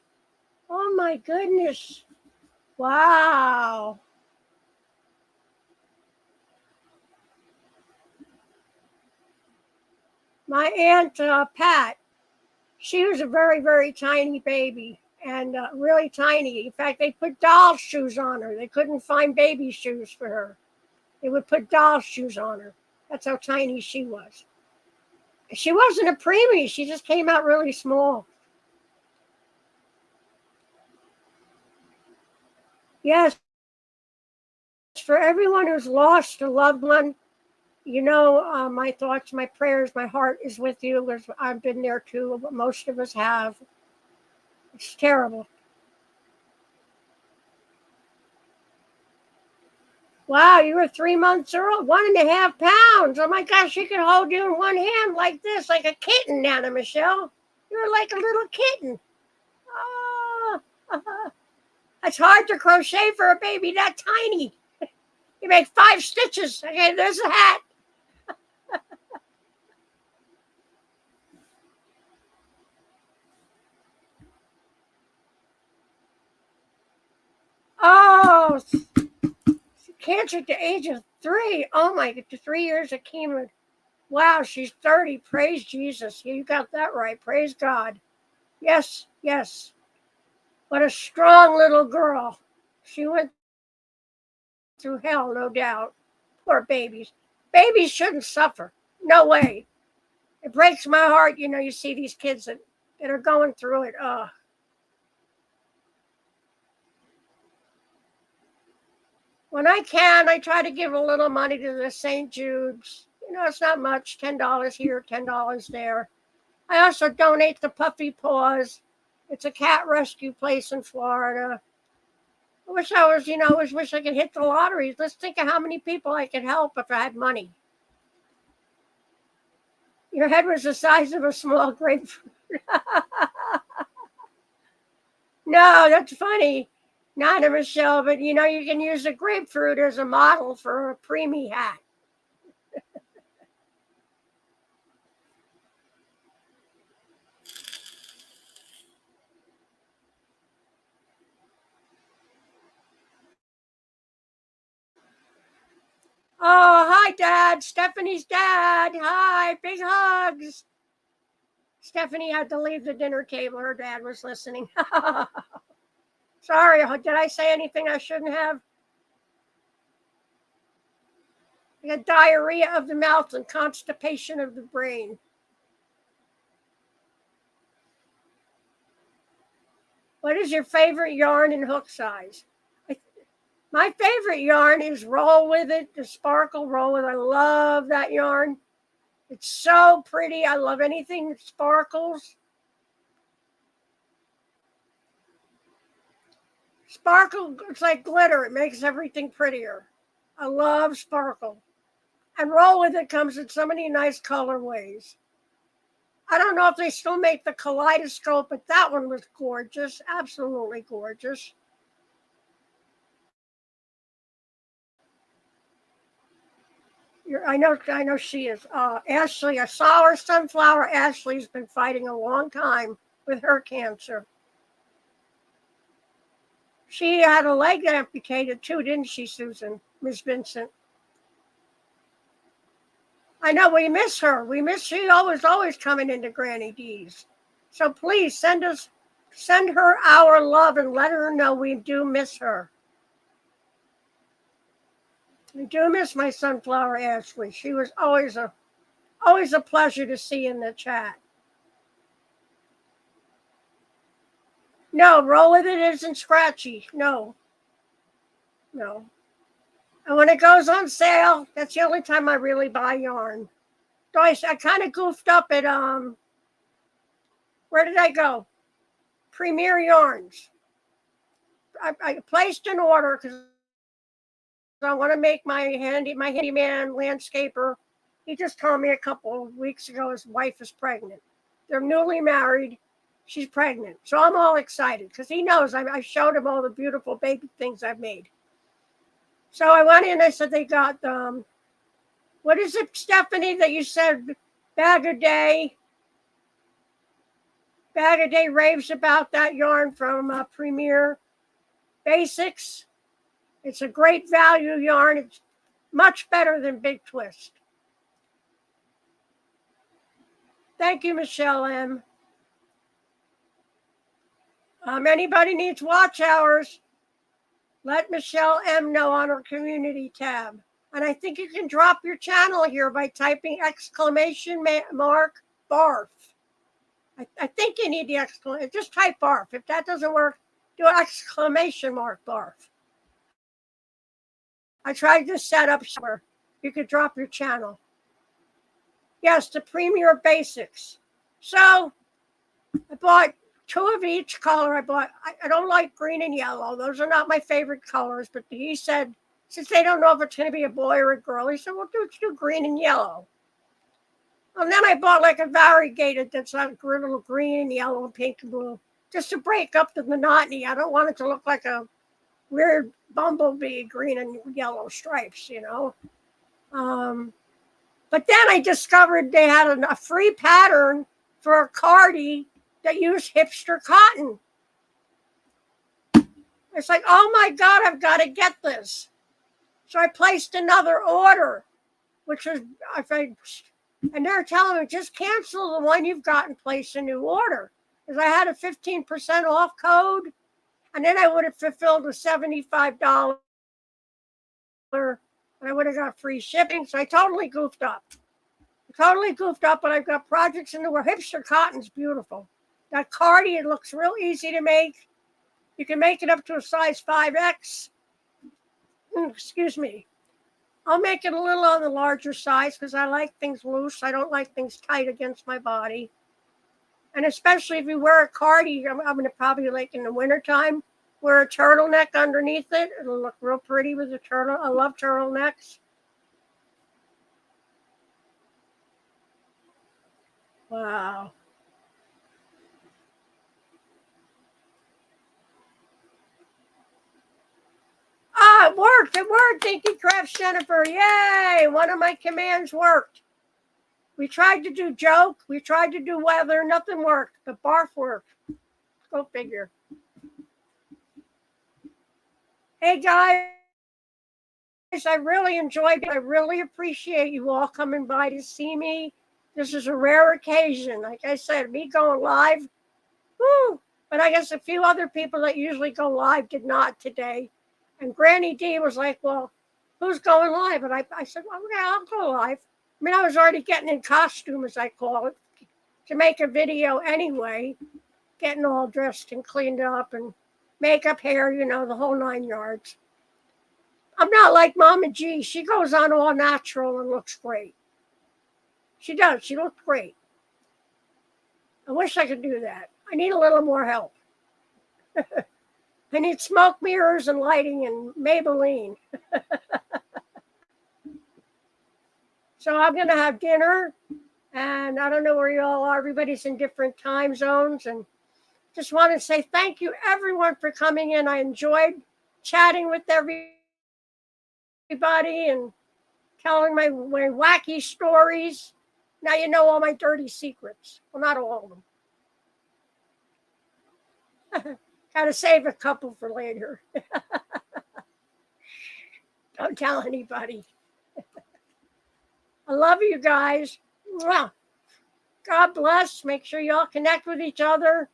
Speaker 1: Oh my goodness. Wow. My aunt Pat, she was a very, very tiny baby and really tiny. In fact, they put doll shoes on her. They couldn't find baby shoes for her. They would put doll shoes on her. That's how tiny she was. She wasn't a preemie. She just came out really small. Yes, for everyone who's lost a loved one, my thoughts, my prayers, my heart is with you. I've been there too. Most of us have. It's terrible. Wow, you were 3 months old, 1.5 pounds. Oh my gosh, she could hold you in one hand like this, like a kitten, Nana Michelle. You were like a little kitten. Oh, it's hard to crochet for a baby that tiny. You make 5 stitches. Okay, there's a hat. Oh, cancer at the age of 3. Oh my, 3 years of chemo. Wow, she's 30. Praise Jesus. You got that right. Praise God. Yes, yes. What a strong little girl. She went through hell, no doubt. Poor babies. Babies shouldn't suffer. No way. It breaks my heart, you see these kids that are going through it. When I can, I try to give a little money to the St. Jude's. It's not much, $10 here, $10 there. I also donate to Puffy Paws. It's a cat rescue place in Florida. I wish I could hit the lottery. Let's think of how many people I could help if I had money. Your head was the size of a small grapefruit. No, that's funny. Not a Michelle, but you can use a grapefruit as a model for a preemie hat. Oh, hi, Dad. Stephanie's dad. Hi, big hugs. Stephanie had to leave the dinner table. Her dad was listening. Sorry, did I say anything I shouldn't have? I got diarrhea of the mouth and constipation of the brain. What is your favorite yarn and hook size? My favorite yarn is Roll With It, the Sparkle Roll With It. I love that yarn. It's so pretty. I love anything that sparkles. Sparkle, it's like glitter. It makes everything prettier. I love sparkle. And Roll With It comes in so many nice colorways. I don't know if they still make the kaleidoscope, but that one was gorgeous. Absolutely gorgeous. I know she is. Ashley, I saw her sunflower. Ashley's been fighting a long time with her cancer. She had a leg amputated too, didn't she, Susan? Miss Vincent. I know, we miss her. She always coming into Granny D's. So please send her our love and let her know we do miss her. We do miss my sunflower Ashley. She was always a pleasure to see in the chat. No, Roll With It isn't scratchy. No. And when it goes on sale, that's the only time I really buy yarn. So I kind of goofed up at where did I go? Premier Yarns. I placed an order because I want to make my handyman landscaper. He just told me a couple of weeks ago his wife is pregnant. They're newly married. She's pregnant. So I'm all excited because he knows I showed him all the beautiful baby things I've made. So I went in, I said they got, what is it, Stephanie, that you said, Bag a Day? Bag a Day raves about that yarn from Premier Basics. It's a great value yarn. It's much better than Big Twist. Thank you, Michelle M. Anybody needs watch hours, let Michelle M know on her community tab. And I think you can drop your channel here by typing exclamation mark barf. I think you need the exclamation. Just type barf. If that doesn't work, do exclamation mark barf. I tried to set up somewhere you could drop your channel. Yes, the Premier Basics. So I bought 2 of each color. I don't like green and yellow. Those are not my favorite colors. But he said, since they don't know if it's going to be a boy or a girl, he said, well, do green and yellow. And then I bought like a variegated that's like a little green, yellow, and pink and blue, just to break up the monotony. I don't want it to look like a weird bumblebee, green and yellow stripes, But then I discovered they had a free pattern for a cardie that used hipster cotton. It's like, oh my God, I've got to get this. So I placed another order, which was, and they're telling me, just cancel the one you've got and place a new order. Because I had a 15% off code, and then I would have fulfilled a $75 and I would have got free shipping. So I totally goofed up. But I've got projects in the world. Hipster cotton's beautiful. That cardi, it looks real easy to make. You can make it up to a size 5X. Excuse me. I'll make it a little on the larger size because I like things loose. I don't like things tight against my body. And especially if you wear a cardi, I'm going to probably, like in the wintertime, wear a turtleneck underneath it. It'll look real pretty with a turtle. I love turtlenecks. Wow. Ah, it worked, Dinky Crafts Jennifer. Yay, one of my commands worked. We tried to do joke, we tried to do weather, nothing worked. The barf worked. Go figure. Hey guys, I really enjoyed it. I really appreciate you all coming by to see me. This is a rare occasion. Like I said, me going live, woo! But I guess a few other people that usually go live did not today. And Granny D was like, well, who's going live? And I said, well, okay, I'll go live. I mean, I was already getting in costume, as I call it, to make a video anyway, getting all dressed and cleaned up and makeup, hair, the whole 9 yards. I'm not like Mama G. She goes on all natural and looks great. She does. She looks great. I wish I could do that. I need a little more help. I need smoke mirrors and lighting and Maybelline. So I'm going to have dinner, and I don't know where you all are. Everybody's in different time zones, and just want to say thank you, everyone, for coming in. I enjoyed chatting with everybody and telling my wacky stories. Now you know all my dirty secrets. Well, not all of them. Got to save a couple for later. Don't tell anybody. I love you guys. God bless. Make sure you all connect with each other.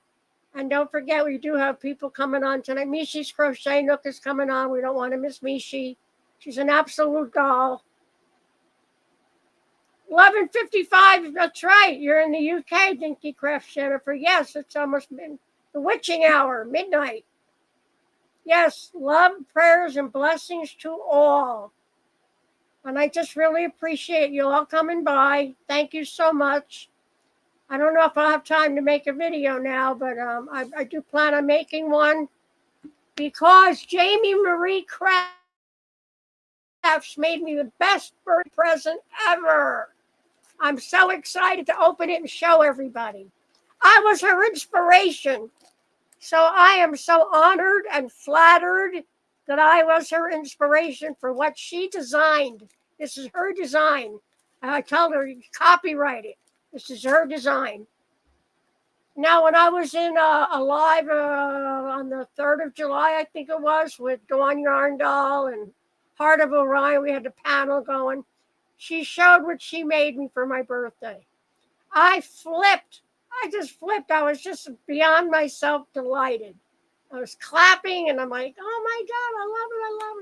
Speaker 1: And don't forget, we do have people coming on tonight. Mishi's Crochet Nook is coming on. We don't want to miss Mishi. She's an absolute doll. 11:55. That's right. You're in the UK, Dinky Crafts Jennifer. Yes, it's almost the witching hour, midnight. Yes, love, prayers, and blessings to all. And I just really appreciate you all coming by. Thank you so much. I don't know if I'll have time to make a video now, but I do plan on making one because Jamie Marie Crafts made me the best birthday present ever. I'm so excited to open it and show everybody. I was her inspiration. So I am so honored and flattered that I was her inspiration for what she designed. This is her design. I told her, copyright it. This is her design. Now, when I was in a live on the 3rd of July, I think it was, with Dawn Yarndall and Heart of Orion, we had a panel going. She showed what she made me for my birthday. I flipped. I just flipped. I was just beyond myself delighted. I was clapping, and I'm like, oh my God, I love it. I love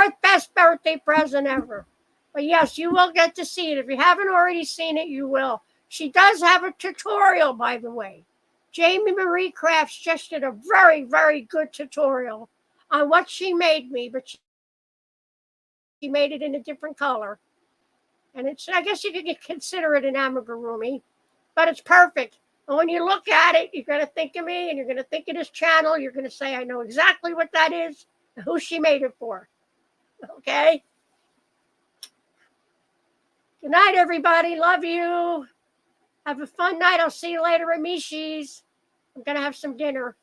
Speaker 1: it. Best birthday present ever. But yes, you will get to see it. If you haven't already seen it, you will. She does have a tutorial, by the way. Jamie Marie Crafts just did a very, very good tutorial on what she made me, but she made it in a different color. And it's, I guess you could consider it an amigurumi, but it's perfect. And when you look at it, you're going to think of me, and you're going to think of this channel. You're going to say, I know exactly what that is and who she made it for. Okay? Good night, everybody. Love you. Have a fun night. I'll see you later at Mishi's. I'm going to have some dinner.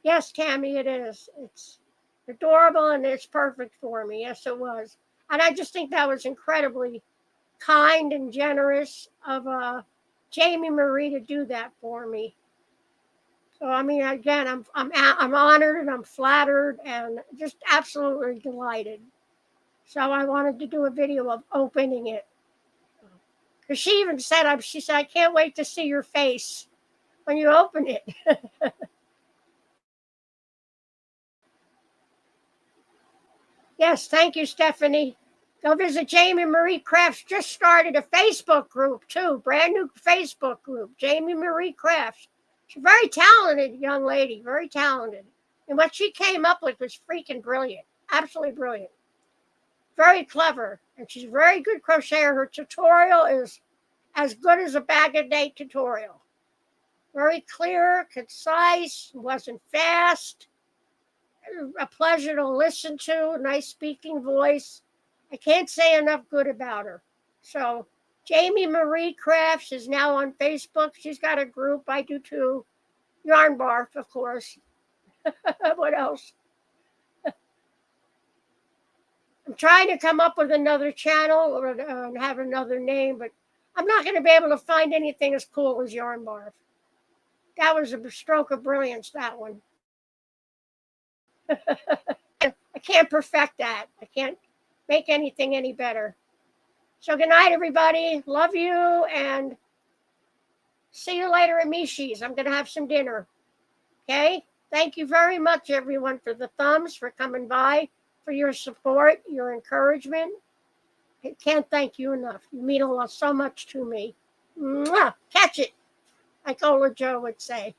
Speaker 1: Yes, Tammy, it is. It's adorable, and it's perfect for me. Yes, it was. And I just think that was incredibly kind and generous of Jamie Marie to do that for me. So I mean, again, I'm honored and I'm flattered and just absolutely delighted. So I wanted to do a video of opening it, because she even said, she said, I can't wait to see your face when you open it. Yes, thank you, Stephanie. Go visit Jamie Marie Crafts. Just started a Facebook group, too. Brand new Facebook group, Jamie Marie Crafts. She's a very talented young lady, very talented. And what she came up with was freaking brilliant. Absolutely brilliant. Very clever. And she's a very good crocheter. Her tutorial is as good as a bag of day tutorial. Very clear, concise, wasn't fast. A pleasure to listen to, nice speaking voice. I can't say enough good about her. So Jamie Marie Crafts is now on Facebook. She's got a group. I do too. Yarn Barf, of course. What else? I'm trying to come up with another channel or have another name, but I'm not going to be able to find anything as cool as Yarn Barf. That was a stroke of brilliance, that one. I can't perfect that. I can't make anything any better. So good night, everybody. Love you, and see you later at Mishi's. I'm going to have some dinner. Okay? Thank you very much, everyone, for the thumbs, for coming by, for your support, your encouragement. I can't thank you enough. You mean so much to me. Mwah! Catch it, like Ola Joe would say.